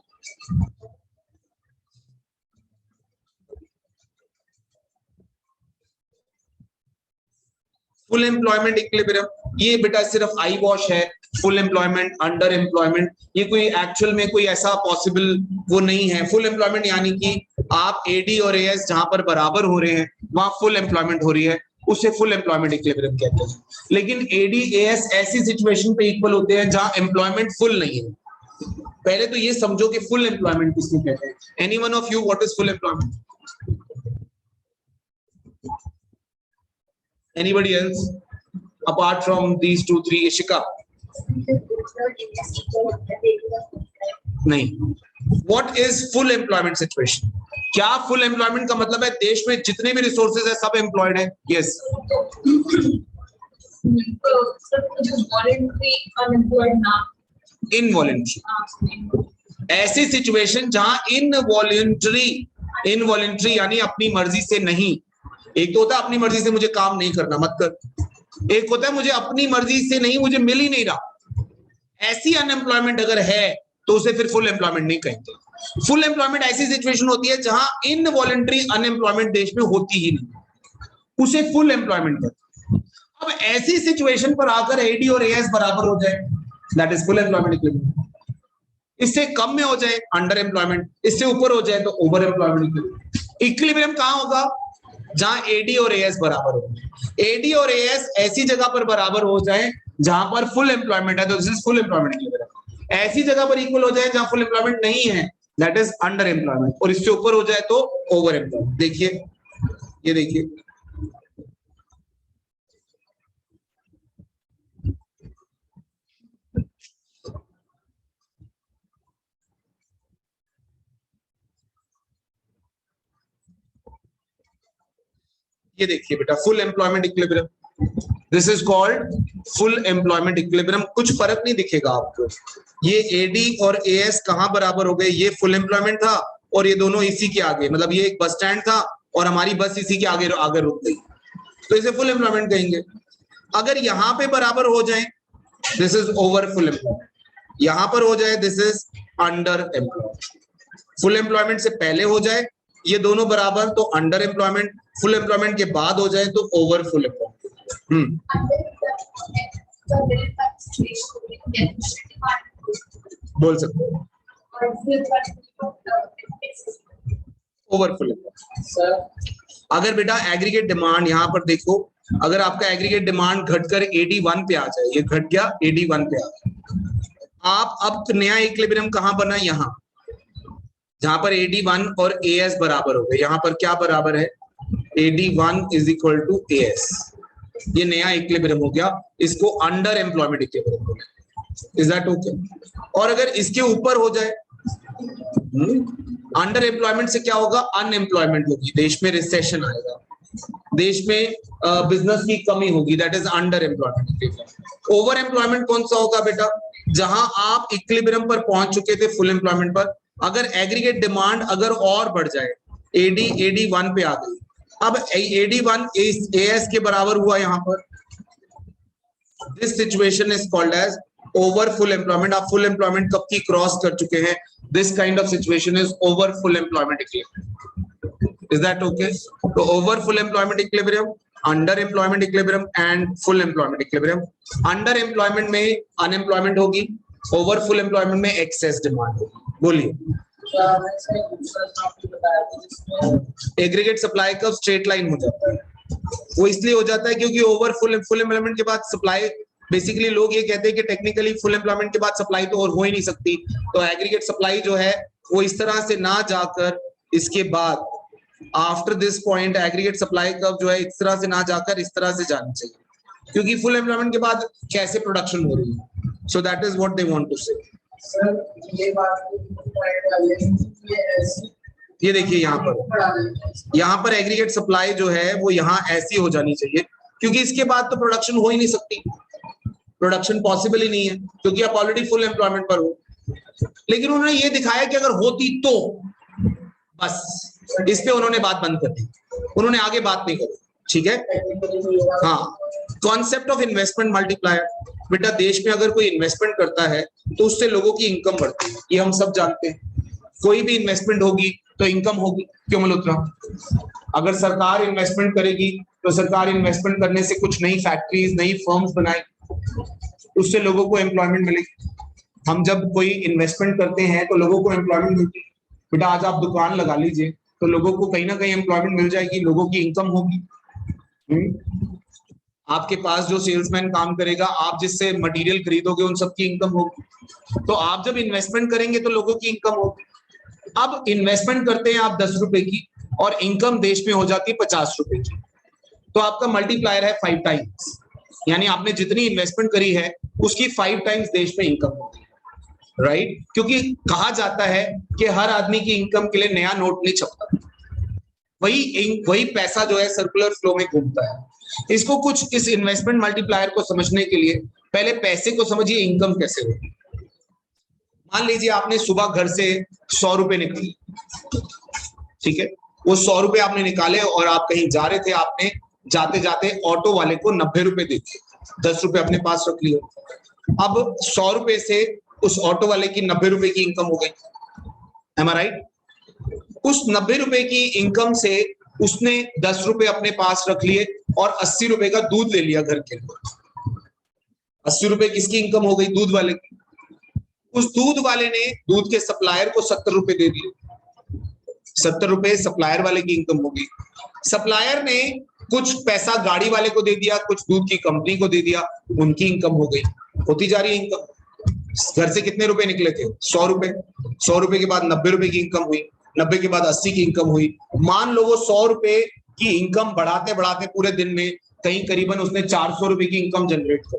A: फुल एम्प्लॉयमेंट इक्विलिब्रियम, ये बेटा सिर्फ आई वॉश है। फुल एम्प्लॉयमेंट, अंडर एम्प्लॉयमेंट, ये कोई एक्चुअल में कोई ऐसा पॉसिबल वो नहीं है। फुल एम्प्लॉयमेंट यानी कि आप एडी और एएस जहां पर बराबर हो रहे हैं वहां फुल एम्प्लॉयमेंट हो रही है, उसे फुल एम्प्लॉयमेंट इक्विलिब्रियम कहते हैं। लेकिन एडी एएस ऐसी सिचुएशन पे इक्वल होते हैं जहां एम्प्लॉयमेंट फुल नहीं है। पहले तो ये समझो कि फुल एम्प्लॉयमेंट किसको कहते हैं। Any one of you, what is full employment? Anybody else apart from these 2-3? Ishika? नहीं। What is full employment situation? क्या full employment का मतलब है देश में जितने भी रिसोर्सेज है सब एम्प्लॉयड है? Yes. Involuntary. ऐसी सिचुएशन जहां इनवॉलेंट्री यानी अपनी मर्जी से नहीं, एक तो होता है अपनी मर्जी से मुझे काम नहीं करना मत कर, एक होता है मुझे अपनी मर्जी से नहीं, मुझे मिल ही नहीं रहा। ऐसी अनएम्प्लॉयमेंट अगर है तो उसे फिर फुल एम्प्लॉयमेंट नहीं कहेंगे। फुल एम्प्लॉयमेंट ऐसी सिचुएशन होती है जहां इनवॉलेंट्री अनएम्प्लॉयमेंट देश में होती ही नहीं, उसे फुल एम्प्लॉयमेंट कहते हैं। अब ऐसी सिचुएशन पर आकर एडी और एएस बराबर हो जाए, that is full employment equilibrium. इससे कम में हो जाए अंडर एम्प्लॉयमेंट, इससे ऊपर हो जाए तो ओवर एम्प्लॉयमेंट। इक्विलिब्रियम कहां होगा? जहां एडी और एएस बराबर हो। एडी और एएस ऐसी जगह पर बराबर हो जाए जहां पर फुल एम्प्लॉयमेंट है, तो this is full employment equilibrium. ऐसी जगह पर इक्वल हो जाए जहां फुल एम्प्लॉयमेंट नहीं है, दैट इज अंडर एम्प्लॉयमेंट, और इससे ऊपर हो जाए तो ओवर एम्प्लॉयमेंट। देखिए, ये देखिए, ये देखिए बेटा, full employment equilibrium, this is called full employment equilibrium. कुछ फर्क नहीं दिखेगा आपको। ये एडी और एएस कहां बराबर हो गए? ये फुल एम्प्लॉयमेंट था और ये दोनों इसी के आगे, मतलब ये एक बस स्टैंड था और हमारी बस इसी के आगे आगे रुक गई, तो इसे फुल एम्प्लॉयमेंट कहेंगे। अगर यहां पे बराबर हो जाए, this is over full employment. यहां पर हो जाए, this is under employment. Full employment से पहले हो जाए ये दोनों बराबर तो अंडर एम्प्लॉयमेंट, फुल एम्प्लॉयमेंट के बाद हो जाए तो ओवर फुल एम्प्लॉयमेंट। बोल सकते हो ओवर फुल एम्प्लॉयमेंट। अगर बेटा एग्रीगेट डिमांड यहां पर देखो, अगर आपका एग्रीगेट डिमांड घटकर 81 पे आ जाए, ये घट गया 81 पे आ गया, आप अब नया इक्विलिब्रियम कहां बना? यहां, जहां पर 81 और एएस बराबर हो गए। यहां पर क्या बराबर है? 81 इज इक्वल टू एएस। ये नया इक्विलिब्रियम हो गया, इसको अंडर एम्प्लॉयमेंट इक्विलिब्रियम हो गया। Is that okay? और अगर इसके ऊपर हो जाए, अंडर एम्प्लॉयमेंट से क्या होगा? अनएम्प्लॉयमेंट होगी, देश में रिसेशन आएगा, देश में बिजनेस की कमी होगी, that is under employment. Over employment कौन सा होगा बेटा? जहां आप इक्विलिब्रियम पर पहुंच चुके थे फुल एम्प्लॉयमेंट पर, अगर एग्रीगेट डिमांड अगर और बढ़ जाए, एडी 1 पे आ गई, अब एडी 1 एएस के बराबर हुआ यहां पर, this situation is called as over full employment. आप फुल एम्प्लॉयमेंट कब की क्रॉस कर चुके हैं, this kind of situation is over full employment equilibrium. Is that okay? तो over full employment equilibrium, under employment equilibrium and full employment equilibrium. Under employment में unemployment होगी, over full employment में excess demand होगी। बोलिए, aggregate supply का straight line हो जाता है, वो इसलिए हो जाता है क्योंकि ओवर फुल एम्प्लॉयमेंट के बाद सप्लाई, बेसिकली लोग ये कहते हैं कि टेक्निकली फुल एम्प्लॉयमेंट के बाद सप्लाई तो और हो ही नहीं सकती, तो एग्रीगेट सप्लाई जो है वो इस तरह से ना जाकर, इसके बाद after this point aggregate supply curve जो है इस तरह से ना जाकर इस तरह से जानी चाहिए, क्योंकि फुल एम्प्लॉयमेंट के बाद कैसे प्रोडक्शन हो रही है। So that is what they want to say. ये देखिए, यहाँ पर एग्रीगेट सप्लाई जो है वो यहाँ ऐसी हो जानी चाहिए, क्योंकि इसके बाद तो प्रोडक्शन हो ही नहीं सकती, प्रोडक्शन पॉसिबल ही नहीं है, क्योंकि आप ऑलरेडी फुल एम्प्लॉयमेंट पर हो। लेकिन उन्होंने ये दिखाया कि अगर होती तो, बस इस पे उन्होंने बात बंद कर दी, उन्होंने आगे बात नहीं करी। ठीक है, हाँ। कॉन्सेप्ट ऑफ इन्वेस्टमेंट मल्टीप्लायर, बेटा देश में अगर कोई इन्वेस्टमेंट करता है तो उससे लोगों की इनकम बढ़ती है, ये हम सब जानते हैं। कोई भी इन्वेस्टमेंट होगी तो इनकम होगी, क्यों मल्होत्रा? अगर सरकार इन्वेस्टमेंट करेगी तो सरकार इन्वेस्टमेंट करने से कुछ नई फैक्ट्रीज, नई फर्म्स बनाएगी, उससे लोगों को एम्प्लॉयमेंट मिलेगी। हम जब कोई इन्वेस्टमेंट करते हैं तो लोगों को एम्प्लॉयमेंट मिलती है। बेटा आज आप दुकान लगा लीजिए तो लोगों को कहीं ना कहीं एम्प्लॉयमेंट मिल जाएगी, लोगों की इनकम होगी। आपके पास जो सेल्समैन काम करेगा, आप जिससे मटेरियल खरीदोगे, उन सबकी इनकम होगी। तो आप जब इन्वेस्टमेंट करेंगे तो लोगों की इनकम होगी। अब इन्वेस्टमेंट करते हैं आप 10 रुपए की और इनकम देश में हो जाती है 50 रुपए की, तो आपका मल्टीप्लायर है 5 टाइम्स, यानी आपने जितनी इन्वेस्टमेंट करी है उसकी 5 टाइम्स देश में इनकम होती है, राइट? क्योंकि कहा जाता है कि हर आदमी की इनकम के लिए नया नोट नहीं छपता, वही पैसा जो है सर्कुलर फ्लो में घूमता है। इसको कुछ इस इन्वेस्टमेंट मल्टीप्लायर को समझने के लिए पहले पैसे को समझिए, इनकम कैसे होगी। मान लीजिए आपने सुबह घर से 100 रुपए निकाले, ठीक है, वो 100 रुपए आपने निकाले और आप कहीं जा रहे थे, आपने जाते जाते ऑटो वाले को 90 रुपए दे दिए, 10 रुपए अपने पास रख लिए। अब 100 रुपए से उस ऑटो वाले की 90 रुपए की इनकम हो गई, एम आई राइट? उस 90 रुपए की इनकम से उसने 10 रुपए अपने पास रख लिए और 80 रुपए का दूध ले लिया घर के लिए। 80 रुपए किसकी इनकम हो गई? दूध वाले की। उस दूध वाले ने दूध के सप्लायर को 70 रुपए दे दिए, 70 रुपए सप्लायर वाले की इनकम हो गई। सप्लायर ने कुछ पैसा गाड़ी वाले को दे दिया, कुछ दूध की कंपनी को दे दिया, उनकी इनकम हो गई। होती जा रही है इनकम। घर से कितने रुपए निकले थे? 100 रुपए। 100 रुपए के बाद 90 रुपए की इनकम हुई, 90 के बाद 80 की इनकम हुई। मान लो वो 100 रुपए की इनकम बढ़ाते बढ़ाते पूरे दिन में कहीं करीबन उसने 400 रुपए की इनकम जनरेट कर।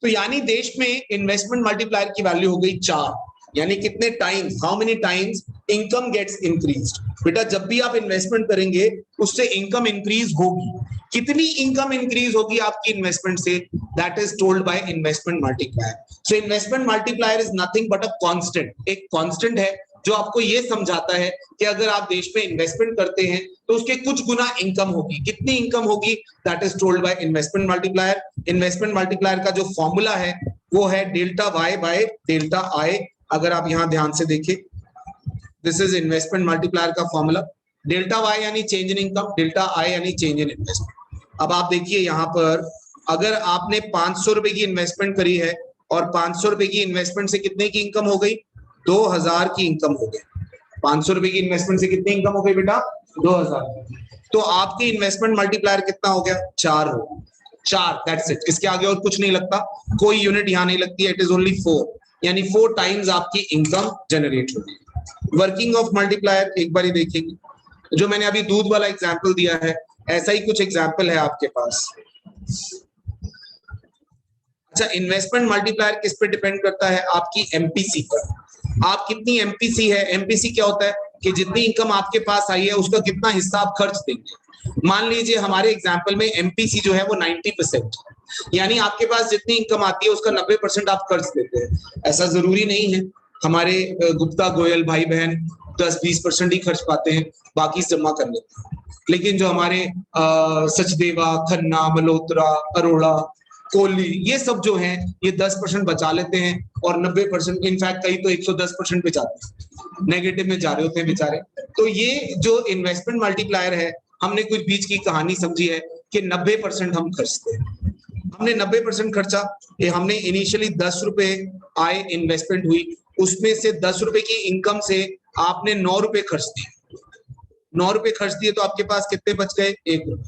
A: तो यानी देश में इन्वेस्टमेंट मल्टीप्लायर की वैल्यू हो गई 4। यानी कितने times, how many times income gets increased. बेटा जब भी आप इन्वेस्टमेंट करेंगे उससे इनकम इंक्रीज होगी। कितनी इनकम इंक्रीज होगी आपकी इन्वेस्टमेंट से? That is told by investment multiplier. So investment multiplier is nothing but a constant, एक कांस्टेंट है जो आपको ये समझाता है कि अगर आप देश में इन्वेस्टमेंट करते हैं तो उसके कुछ गुना इनकम होगी। कितनी इनकम होगी? That is told by investment multiplier. Investment multiplier का जो फॉर्मूला है वो है delta Y by delta I. अगर आप यहां ध्यान से देखें, दिस इज इन्वेस्टमेंट मल्टीप्लायर का फॉर्मूला। डेल्टा वाई यानी change in income, delta I यानी चेंज इन इन्वेस्टमेंट। अब आप देखिए यहां पर, अगर आपने 500 रुपए की इन्वेस्टमेंट करी है और 500 रुपए की इन्वेस्टमेंट से कितने की इनकम हो गई? 2000 की इनकम हो गई। 500 रुपए की इन्वेस्टमेंट से कितनी इनकम हो गई बेटा? 2000। तो आपकी इन्वेस्टमेंट मल्टीप्लायर कितना हो गया? 4 हो। 4, दैट्स इट। इसके आगे और कुछ नहीं लगता, कोई यूनिट यहां नहीं लगती है। इट इज ओनली 4, यानी 4 टाइम्स आपकी इनकम जनरेट होगी। वर्किंग ऑफ मल्टीप्लायर एक बार ही देखेंगे। जो मैंने अभी दूध वाला एग्जांपल दिया है, ऐसा ही कुछ एग्जांपल है आपके पास। अच्छा, इन्वेस्टमेंट मल्टीप्लायर किस पे डिपेंड करता है? आपकी एमपीसी पर। आप कितनी एमपीसी है? एमपीसी क्या होता है कि जितनी इनकम आपके पास आई है उसका कितना हिस्सा आप खर्च देंगे। मान लीजिए हमारे एग्जांपल में एमपीसी जो है वो 90%, यानी आपके पास जितनी इनकम आती है उसका 90% आप खर्च देते हैं। ऐसा जरूरी नहीं है, हमारे गुप्ता गोयल भाई बहन 10-20% ही खर्च पाते हैं, बाकी जमा कर लेते हैं। लेकिन जो हमारे सचदेवा, खन्ना, मल्होत्रा, अरोड़ा, कोहली, ये सब जो हैं ये 10% बचा लेते हैं और 90%, इनफैक्ट कई तो 110% पे जाते हैं, नेगेटिव में जा रहे होते हैं बेचारे। तो ये जो इन्वेस्टमेंट मल्टीप्लायर है, हमने कुछ बीच की कहानी समझी है कि 90% हम खर्चते हैं। हमने 90% खर्चा, ये हमने इनिशियली 10 रुपए आए, इन्वेस्टमेंट हुई, उसमें से 10 रुपए की इनकम से आपने 9 रुपए खर्च दिए। 9 रुपए खर्च दिए तो आपके पास कितने बच गए? 1 रुपए।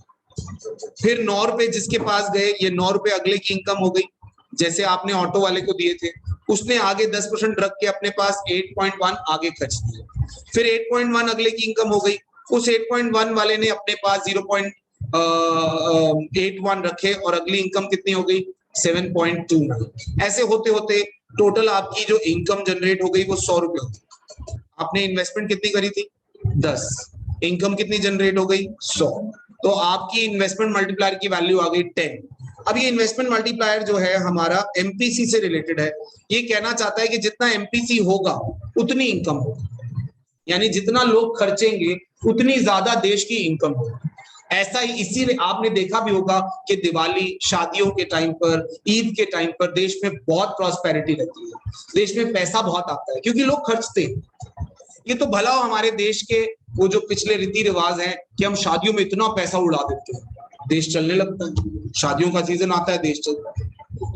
A: फिर 9 रुपए जिसके पास गए, ये 9 रुपए अगले की इनकम हो गई। जैसे आपने ऑटो वाले को दिए थे, उसने आगे 10% रख के अपने पास 8.1 आगे खर्च दिए। फिर 8.1 अगले की इनकम हो गई। उस 8.1 वाले ने अपने पास 0.81 रखे और अगली इनकम कितनी हो गई? 7.29। ऐसे होते होते टोटल आपकी जो इनकम जनरेट हो गई वो 100 रुपए हो गई। आपने इन्वेस्टमेंट कितनी करी थी? 10। इनकम कितनी जनरेट हो गई? 100। तो आपकी इन्वेस्टमेंट मल्टीप्लायर की वैल्यू आ गई 10। अब ये इन्वेस्टमेंट मल्टीप्लायर जो है हमारा एमपीसी से रिलेटेड है। ये कहना चाहता है कि जितना एमपीसी होगा उतनी इनकम होगी, यानी जितना लोग खर्चेंगे उतनी ज्यादा देश की इनकम होगी। ऐसा ही, इसीलिए आपने देखा भी होगा कि दिवाली, शादियों के टाइम पर, ईद के टाइम पर देश में बहुत प्रॉस्पेरिटी रहती है, देश में पैसा बहुत आता है क्योंकि लोग खर्चते हैं। ये तो भला हमारे देश के वो जो पिछले रीति रिवाज हैं कि हम शादियों में इतना पैसा उड़ा देते हैं, देश चलने लगता है। शादियों का सीजन आता है, देश चलता है।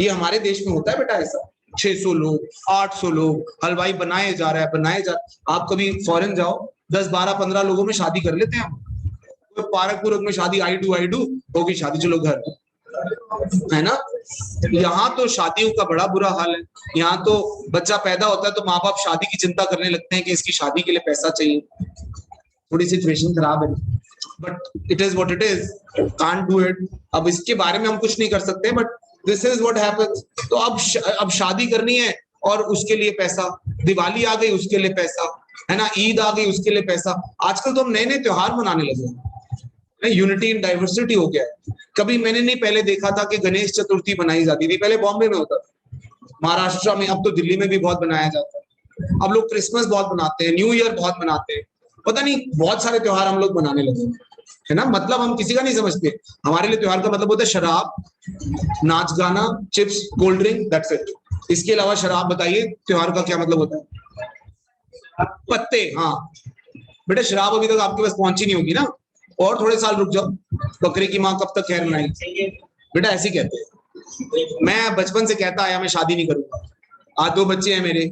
A: ये हमारे देश में होता है बेटा ऐसा। 600 लोग, 800 लोग, हलवाई बनाए जा रहा है, बनाए जा। आप कभी फॉरेन जाओ, 10, 12, 15 लोगों में शादी कर लेते हैं हम। पारकपुर में शादी, आई डू होगी शादी, चलो घर, है ना। यहाँ तो शादियों का बड़ा बुरा हाल है। यहाँ तो बच्चा पैदा होता है तो माँ बाप शादी की चिंता करने लगते हैं कि इसकी शादी के लिए पैसा चाहिए। थोड़ी सिचुएशन खराब है, but it is what it is, can't do it. अब इसके बारे में हम कुछ नहीं कर सकते, but this is what happens. तो अब शादी करनी है और उसके लिए पैसा, दिवाली आ गई उसके लिए पैसा, है ना, ईद आ गई उसके लिए पैसा। आजकल तो हम नए नए त्योहार मनाने लगे हैं, यूनिटी इन डाइवर्सिटी हो गया है। कभी मैंने नहीं पहले देखा था कि गणेश चतुर्थी मनाई जाती थी, पहले बॉम्बे में होता था। महाराष्ट्र में, अब तो दिल्ली में भी बहुत बनाया जाता है। अब लोग क्रिसमस बहुत बनाते हैं, न्यू ईयर बहुत मनाते हैं, पता नहीं बहुत सारे त्योहार हम लोग मनाने लगे हैं, है ना। मतलब हम किसी का नहीं समझते। हमारे लिए त्योहार का मतलब होता है शराब, नाच गाना, chips, cold drink, that's it. इसके अलावा शराब, बताइए त्योहार का क्या मतलब होता है? पत्ते, हाँ बेटा, शराब अभी तक आपके पास पहुंची नहीं होगी ना, और थोड़े साल रुक जाओ। बकरे की माँ कब तक खैर मनाएगी बेटा, ऐसे कहते हैं। मैं बचपन से कहता आया मैं शादी नहीं करूंगा, आज 2 बच्चे हैं मेरे,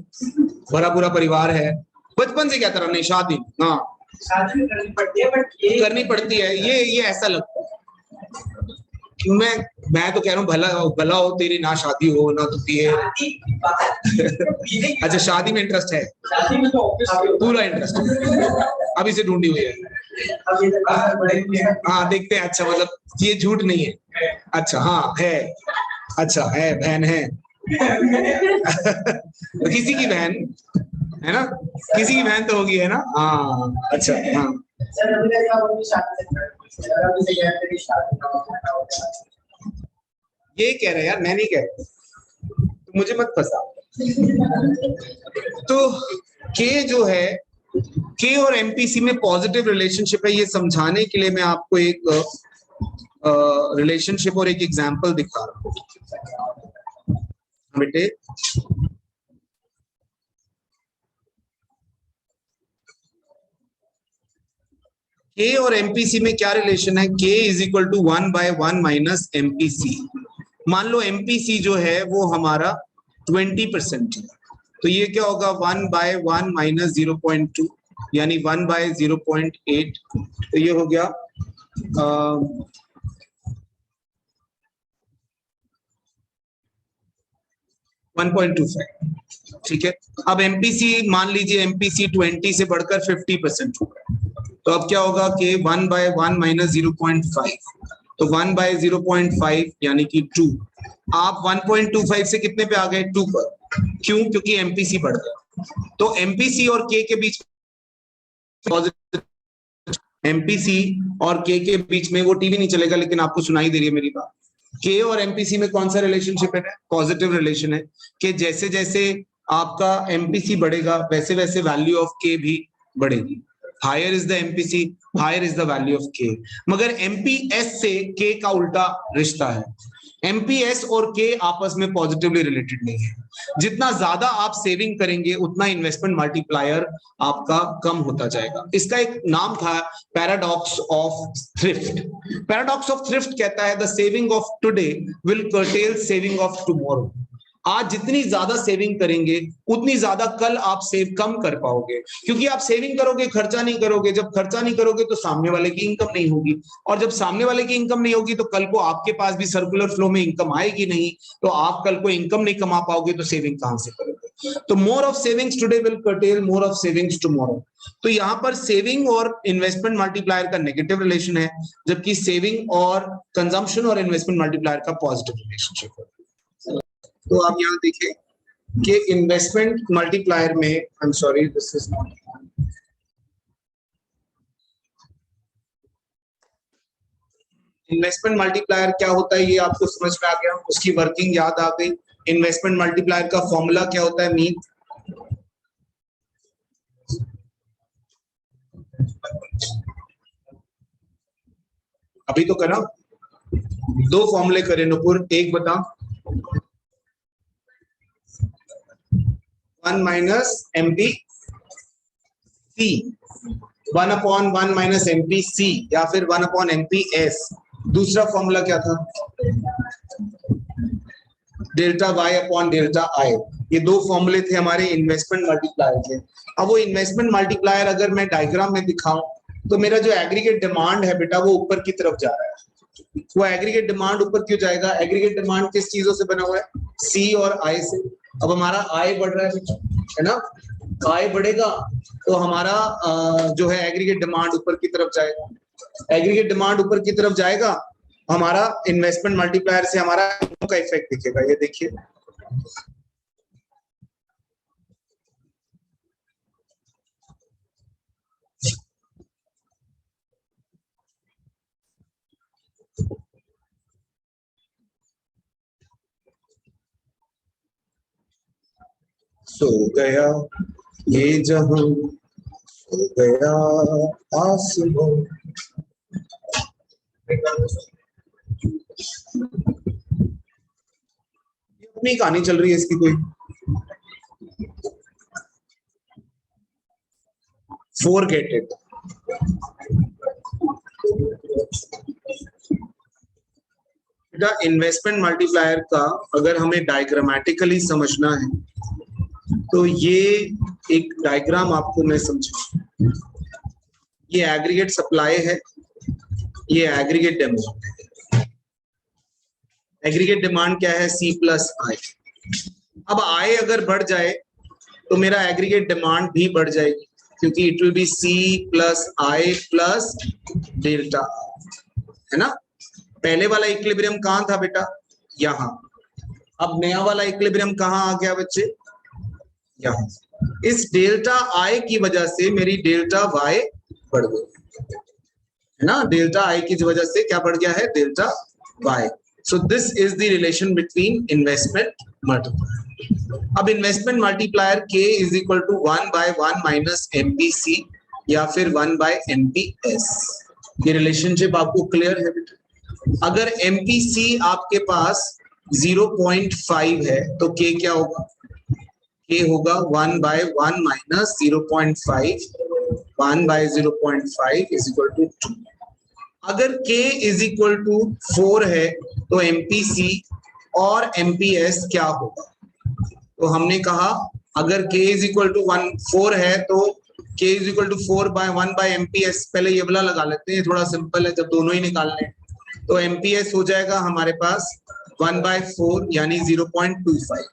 A: भरा पूरा परिवार है, बचपन से कहता रहा नहीं शादी, हाँ शादी करनी पड़ती है, ये ऐसा लगता है। मैं तो कह रहा हूँ भला भला हो तेरी, ना शादी हो ना तो पिए। अच्छा, शादी में इंटरेस्ट है, शादी में तो पूरा इंटरेस्ट है, अभी से ढूंढी हुई है। हाँ देखते हैं, अच्छा मतलब ये झूठ नहीं है, अच्छा हाँ है, अच्छा है, बहन है। तो किसी की बहन है ना, किसी की बहन तो होगी, है ना, हाँ अच्छा हाँ। ये कह रहे हैं यार, मैं नहीं कह रहा, तो मुझे मत फंसा। तो के जो है, के और एमपीसी में पॉजिटिव रिलेशनशिप है, ये समझाने के लिए मैं आपको एक रिलेशनशिप और एक एग्जांपल दिखा रहा हूं बेटे। के और एमपीसी में क्या रिलेशन है? K is equal to 1/1 minus MPC. मान लो एमपीसी जो है वो हमारा 20% है, तो ये क्या होगा 1/1 माइनस 0.2 यानी 1/0.8, तो ये हो गया 1.25, ठीक है। अब एमपीसी मान लीजिए एमपीसी 20 से बढ़कर 50% हो गया, तो अब क्या होगा कि 1/1 माइनस 0.5, तो 1/0.5 यानी कि 2। आप 1.25 से कितने पे आ गए? 2 पर। क्यों? क्योंकि एमपीसी बढ़ गया। तो एमपीसी और के बीच एमपीसी और के बीच में, वो टीवी नहीं चलेगा लेकिन आपको सुनाई दे रही है मेरी बात। के और एमपीसी में कौन सा रिलेशनशिप है? पॉजिटिव रिलेशन है, कि जैसे जैसे आपका एमपीसी बढ़ेगा वैसे वैसे वैल्यू ऑफ के भी बढ़ेगी। Higher is the MPC, higher is the value of K. मगर एमपीएस से के का उल्टा रिश्ता है। एमपीएस और के आपस में पॉजिटिवली रिलेटेड नहीं है। जितना ज्यादा आप सेविंग करेंगे उतना इन्वेस्टमेंट मल्टीप्लायर आपका कम होता जाएगा। इसका एक नाम था paradox of thrift. Paradox of thrift कहता है the saving of today will cartel saving of tomorrow. आज जितनी ज्यादा सेविंग करेंगे उतनी ज्यादा कल आप सेव कम कर पाओगे, क्योंकि आप सेविंग करोगे खर्चा नहीं करोगे, जब खर्चा नहीं करोगे तो सामने वाले की इनकम नहीं होगी, और जब सामने वाले की इनकम नहीं होगी तो कल को आपके पास भी सर्कुलर फ्लो में इनकम आएगी नहीं, तो आप कल को इनकम नहीं कमा पाओगे तो सेविंग कहां से करोगे? तो more of savings today will cartel more of savings tomorrow. तो यहां पर सेविंग और इन्वेस्टमेंट मल्टीप्लायर का नेगेटिव रिलेशन है, जबकि सेविंग और कंजम्पशन और इन्वेस्टमेंट मल्टीप्लायर का पॉजिटिव रिलेशनशिप है। तो आप यहाँ देखें कि इन्वेस्टमेंट मल्टीप्लायर में, I am sorry this is not, investment multiplier क्या होता है ये आपको समझ में आ गया, उसकी वर्किंग याद आ गई। इन्वेस्टमेंट मल्टीप्लायर का फॉर्मूला क्या होता है? मीत, अभी तो करा, 2 फॉर्मूले करे नुपुर, एक बता। 1 minus MP C, 1/1 minus MP C, या फिर 1/एमपी एस। दूसरा फॉर्मूला क्या था? Delta Y upon delta I. ये 2 फॉर्मूले थे हमारे इन्वेस्टमेंट मल्टीप्लायर के। अब वो इन्वेस्टमेंट मल्टीप्लायर अगर मैं डायग्राम में दिखाऊं तो मेरा जो एग्रीगेट डिमांड है बेटा वो ऊपर की तरफ जा रहा है। वो एग्रीगेट डिमांड ऊपर क्यों जाएगा? एग्रीगेट डिमांड किस चीजों से बना हुआ है? सी और आई से। अब हमारा आई बढ़ रहा है ना, आई बढ़ेगा तो हमारा जो है एग्रीगेट डिमांड ऊपर की तरफ जाएगा। एग्रीगेट डिमांड ऊपर की तरफ जाएगा, हमारा इन्वेस्टमेंट मल्टीप्लायर से हमारा का इफेक्ट दिखेगा। ये देखिए, सो गया ये जहां, सो गया आसमां। अपनी कहानी चल रही है इसकी कोई। Forget it. बेटा इन्वेस्टमेंट मल्टीप्लायर का अगर हमें डायग्रामेटिकली समझना है तो ये एक डायग्राम आपको मैं समझा। ये एग्रीगेट सप्लाई है, ये एग्रीगेट डिमांड है। एग्रीगेट डिमांड क्या है? C प्लस आई। अब आई अगर बढ़ जाए तो मेरा एग्रीगेट डिमांड भी बढ़ जाएगी, क्योंकि it will B C plus I plus delta, है ना। पहले वाला इक्विलिब्रियम कहां था बेटा? यहां। अब नया वाला इक्विलिब्रियम कहां आ गया बच्चे? यहां। इस डेल्टा आई की वजह से मेरी डेल्टा वाई बढ़ गई, है ना। डेल्टा आई की वजह से क्या बढ़ गया है? Delta Y. So this is the relation between investment multiplier. अब investment multiplier K is equal to 1/1 minus MPC या फिर 1/MPS। ये रिलेशनशिप आपको क्लियर है बेटा? अगर MPC आपके पास 0.5 है तो K क्या होगा? K होगा 1/1 माइनस 0.5, 1/0.5 इज इक्वल टू 2। अगर K इज इक्वल टू 4 है तो MPC और MPS क्या होगा? तो हमने कहा अगर K इज इक्वल टू 4 है तो K is equal to 4/1/MPS। पहले ये वाला लगा लेते हैं, थोड़ा सिंपल है जब दोनों ही निकालने हैं। तो MPS हो जाएगा हमारे पास 1/4 यानी 0.25।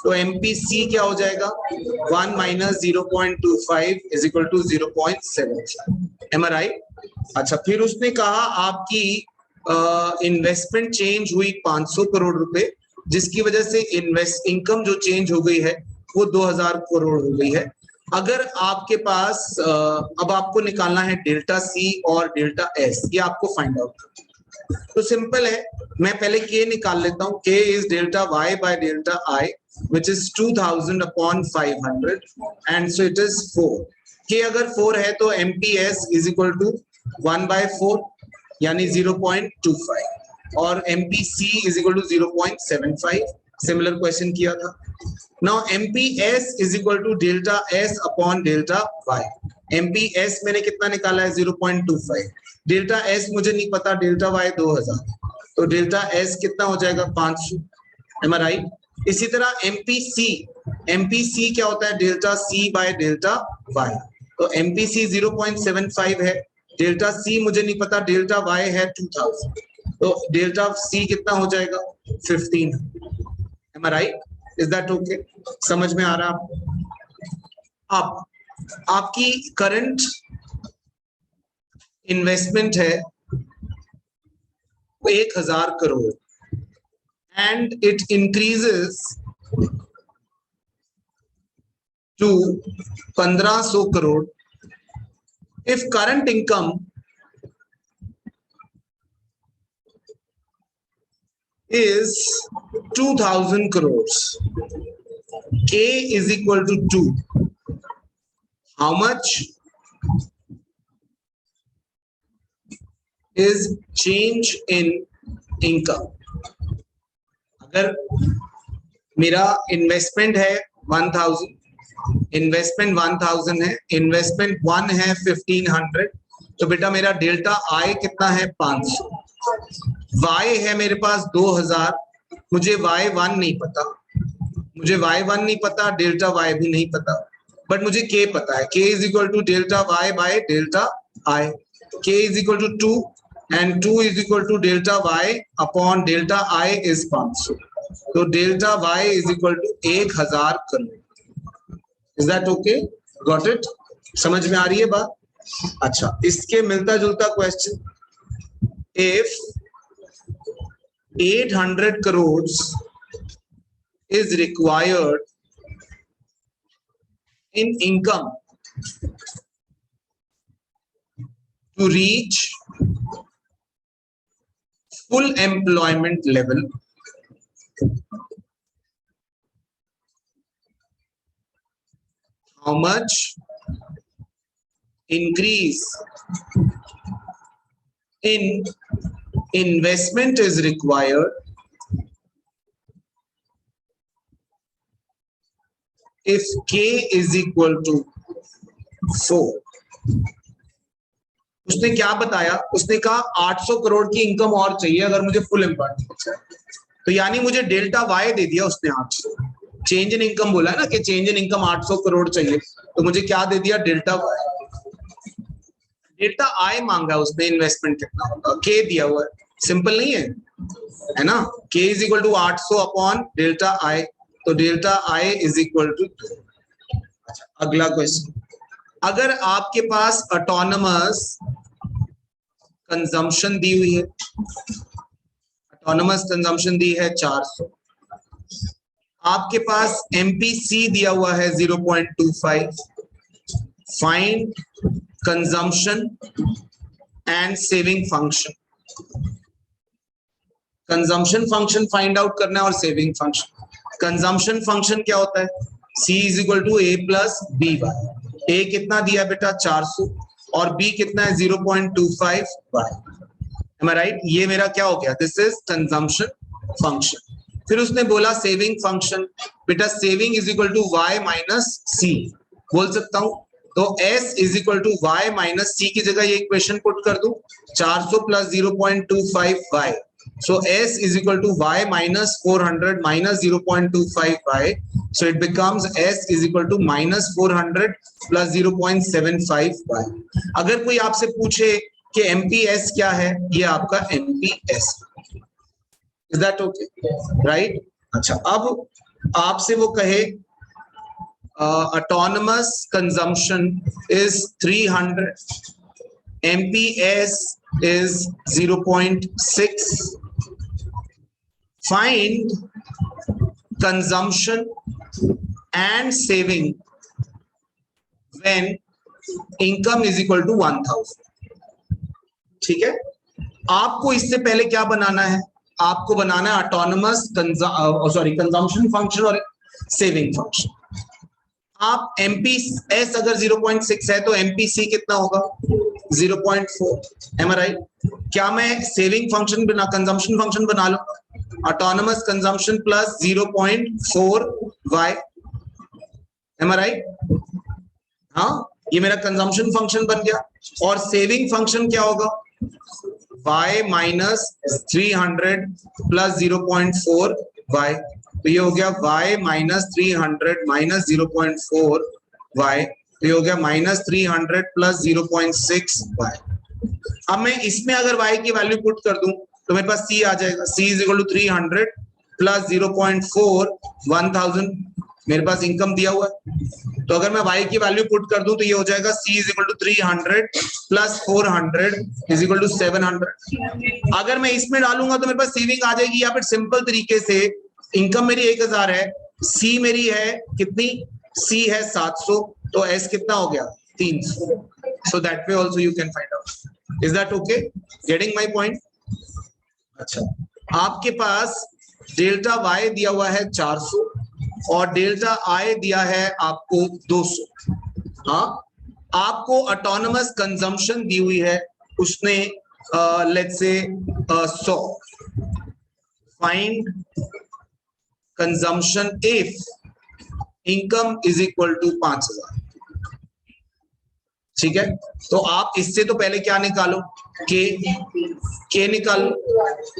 A: तो MPC क्या हो जाएगा? 1 minus 0.25 is equal to 0.75। Am I right? अच्छा, फिर उसने कहा आपकी इन्वेस्टमेंट चेंज हुई 500 करोड़ रुपए, जिसकी वजह से इन्वेस्ट इनकम जो चेंज हो गई है वो 2000 करोड़ हो गई है। अगर आपके पास अब आपको निकालना है डेल्टा C और डेल्टा S, ये आपको फाइंड आउट करना है। तो सिंपल है, मैं पहले K निकाल लेता हूं। K is delta Y by delta I which is 2000 upon 500 and so it is 4। K अगर 4 है तो MPS is equal to 1/4 यानी 0.25 और MPC is equal to 0.75। Similar question किया था। Now MPS is equal to delta S upon delta Y। MPS मैंने कितना निकाला है? 0.25। डेल्टा S मुझे नहीं पता, डेल्टा Y 2000, तो डेल्टा S कितना हो जाएगा? 500। M I right? इसी तरह MPC क्या होता है? Delta C by delta Y। तो MPC 0.75 है, डेल्टा C मुझे नहीं पता, डेल्टा Y है 2000, तो डेल्टा C कितना हो जाएगा? 15। Am I right? Is that okay? समझ में आ रहा आपको? अब आपकी करंट इन्वेस्टमेंट है 1000 crore and it increases to 1500 crore if current income is 2000 crores. K is equal to 2. How much is change in income? अगर मेरा इन्वेस्टमेंट है 1000, इन्वेस्टमेंट 1000 है, इन्वेस्टमेंट 1 है 1500, तो बेटा मेरा डेल्टा आई कितना है? 500। वाई है मेरे पास 2000, मुझे y1 नहीं पता, मुझे y1 नहीं पता, डेल्टा y भी नहीं पता, बट मुझे k पता है। k is equal to delta y by delta I. k is equal to 2 and 2 is equal to delta y upon delta I is 500, तो delta y is equal to 1000 crore. Is that okay? Got it? समझ में आ रही है बात? अच्छा, इसके मिलता जुलता question, if 800 crores is required in income to reach full employment level, how much increase in investment is required if K is equal to 4. उसने क्या बताया, उसने कहा 800 करोड़ की इनकम और चाहिए अगर मुझे फुल एम्प्लॉयमेंट, तो यानी मुझे डेल्टा वाई दे दिया उसने 800. चेंज इन इनकम बोला है ना कि चेंज इन इनकम 800 करोड़ चाहिए, तो मुझे क्या दे दिया, डेल्टा वाई. डेल्टा आई मांगा उसने, इन्वेस्टमेंट कितना होगा, के दिया हुआ है, सिंपल नहीं है ना. K is equal to 800 upon delta I, तो delta I is equal to 2. अगला क्वेश्चन, अगर आपके पास ऑटोनमस कंजम्पशन दी हुई है, ऑटोनमस कंजम्पशन दी है 400, आपके पास एमपीसी दिया हुआ है 0.25, find consumption and saving function. Consumption function find out करना है और सेविंग फंक्शन. कंजम्पशन फंक्शन क्या होता है, C is equal to A plus B Y. A कितना दिया बेटा 400 और बी कितना है 0.25 वाई. M I right. ये मेरा क्या हो गया, दिस इज कंजम्पशन फंक्शन. फिर उसने बोला सेविंग फंक्शन, बेटा saving is equal to Y minus C. बोल सकता हूं, तो S is equal to Y minus C की जगह ये इक्वेशन पुट कर दूं, 400 plus 0.25 Y. So S is equal to y minus 400 minus 0.25 y. So it becomes S is equal to minus 400 plus 0.75 y. अगर कोई आपसे पूछे कि MPS क्या है, ये आपका MPS. Is that okay? Right? अच्छा, अब आपसे वो कहे autonomous consumption is 300, MPS is 0.6. Find consumption and saving when income is equal to 1000. ठीक है, आपको इससे पहले क्या बनाना है, आपको बनाना है ऑटोनमस कंजम्पशन फंक्शन और सेविंग फंक्शन. आप MPS अगर 0.6 है तो MPC कितना होगा 0.4. Am I right. क्या मैं सेविंग फंक्शन बना, कंजम्पशन फंक्शन बना लूं, autonomous consumption plus 0.4 y. Am I right. हाँ, ये मेरा कंजम्पशन फंक्शन बन गया. और सेविंग फंक्शन क्या होगा, y माइनस 300 प्लस 0.4 y. तो ये हो गया y माइनस 300 माइनस 0.4 y. तो ये हो गया माइनस 300 प्लस 0.6 y. अब मैं इसमें अगर y की वैल्यू पुट कर दूं तो मेरे पास C आ जाएगा. C is equal to 300 plus 0.4 1000. मेरे पास इनकम दिया हुआ है, तो अगर मैं y की वैल्यू पुट कर दूं तो ये हो जाएगा C is equal to 300 plus 400 is equal to 700. अगर मैं इसमें डालूंगा तो मेरे पास सेविंग आ जाएगी. या फिर सिंपल तरीके से इनकम मेरी 1000 है, C मेरी है कितनी, C है 700, तो S कितना हो गया 300. So that way also you can find out. Is that okay? Getting my point? अच्छा, आपके पास डेल्टा y दिया हुआ है 400 और डेल्टा I दिया है आपको 200. हाँ, आपको ऑटोनमस कंजम्पशन दी हुई है उसने let's say 100. Find consumption if income is equal to 5000. ठीक है, तो आप इससे तो पहले क्या निकालो, के निकालो.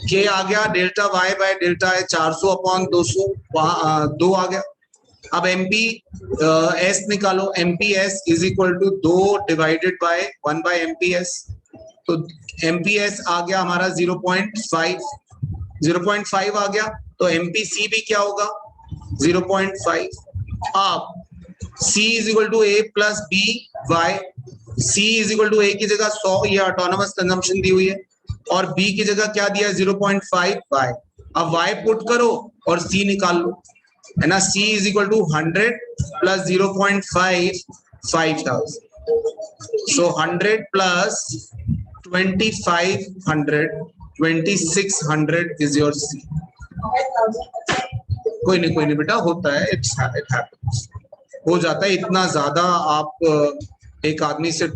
A: के आ गया डेल्टा वाई बाय डेल्टा है 400 अपॉन 200, वहां 2 आ गया. अब एमपी एस निकालो, MPS is equal to 2 divided by 1 by MPS. तो एमपीएस आ गया हमारा 0.5, 0.5 आ गया. तो एमपीसी भी क्या होगा 0.5. आप C is equal to A plus B Y. C is equal to A की जगह 100, ये ऑटोनमस कंजम्पशन दी हुई है, और B की जगह क्या दिया है 0.5 वाई. अब Y पुट करो और C निकाल लो, है ना. C is equal to 100 plus 0.5 5000. So 100 plus 2500 2600 is your C. कोई नहीं बेटा, होता है, इट हैपेंस. हो जाता है, इतना ज्यादा आप एक आदमी से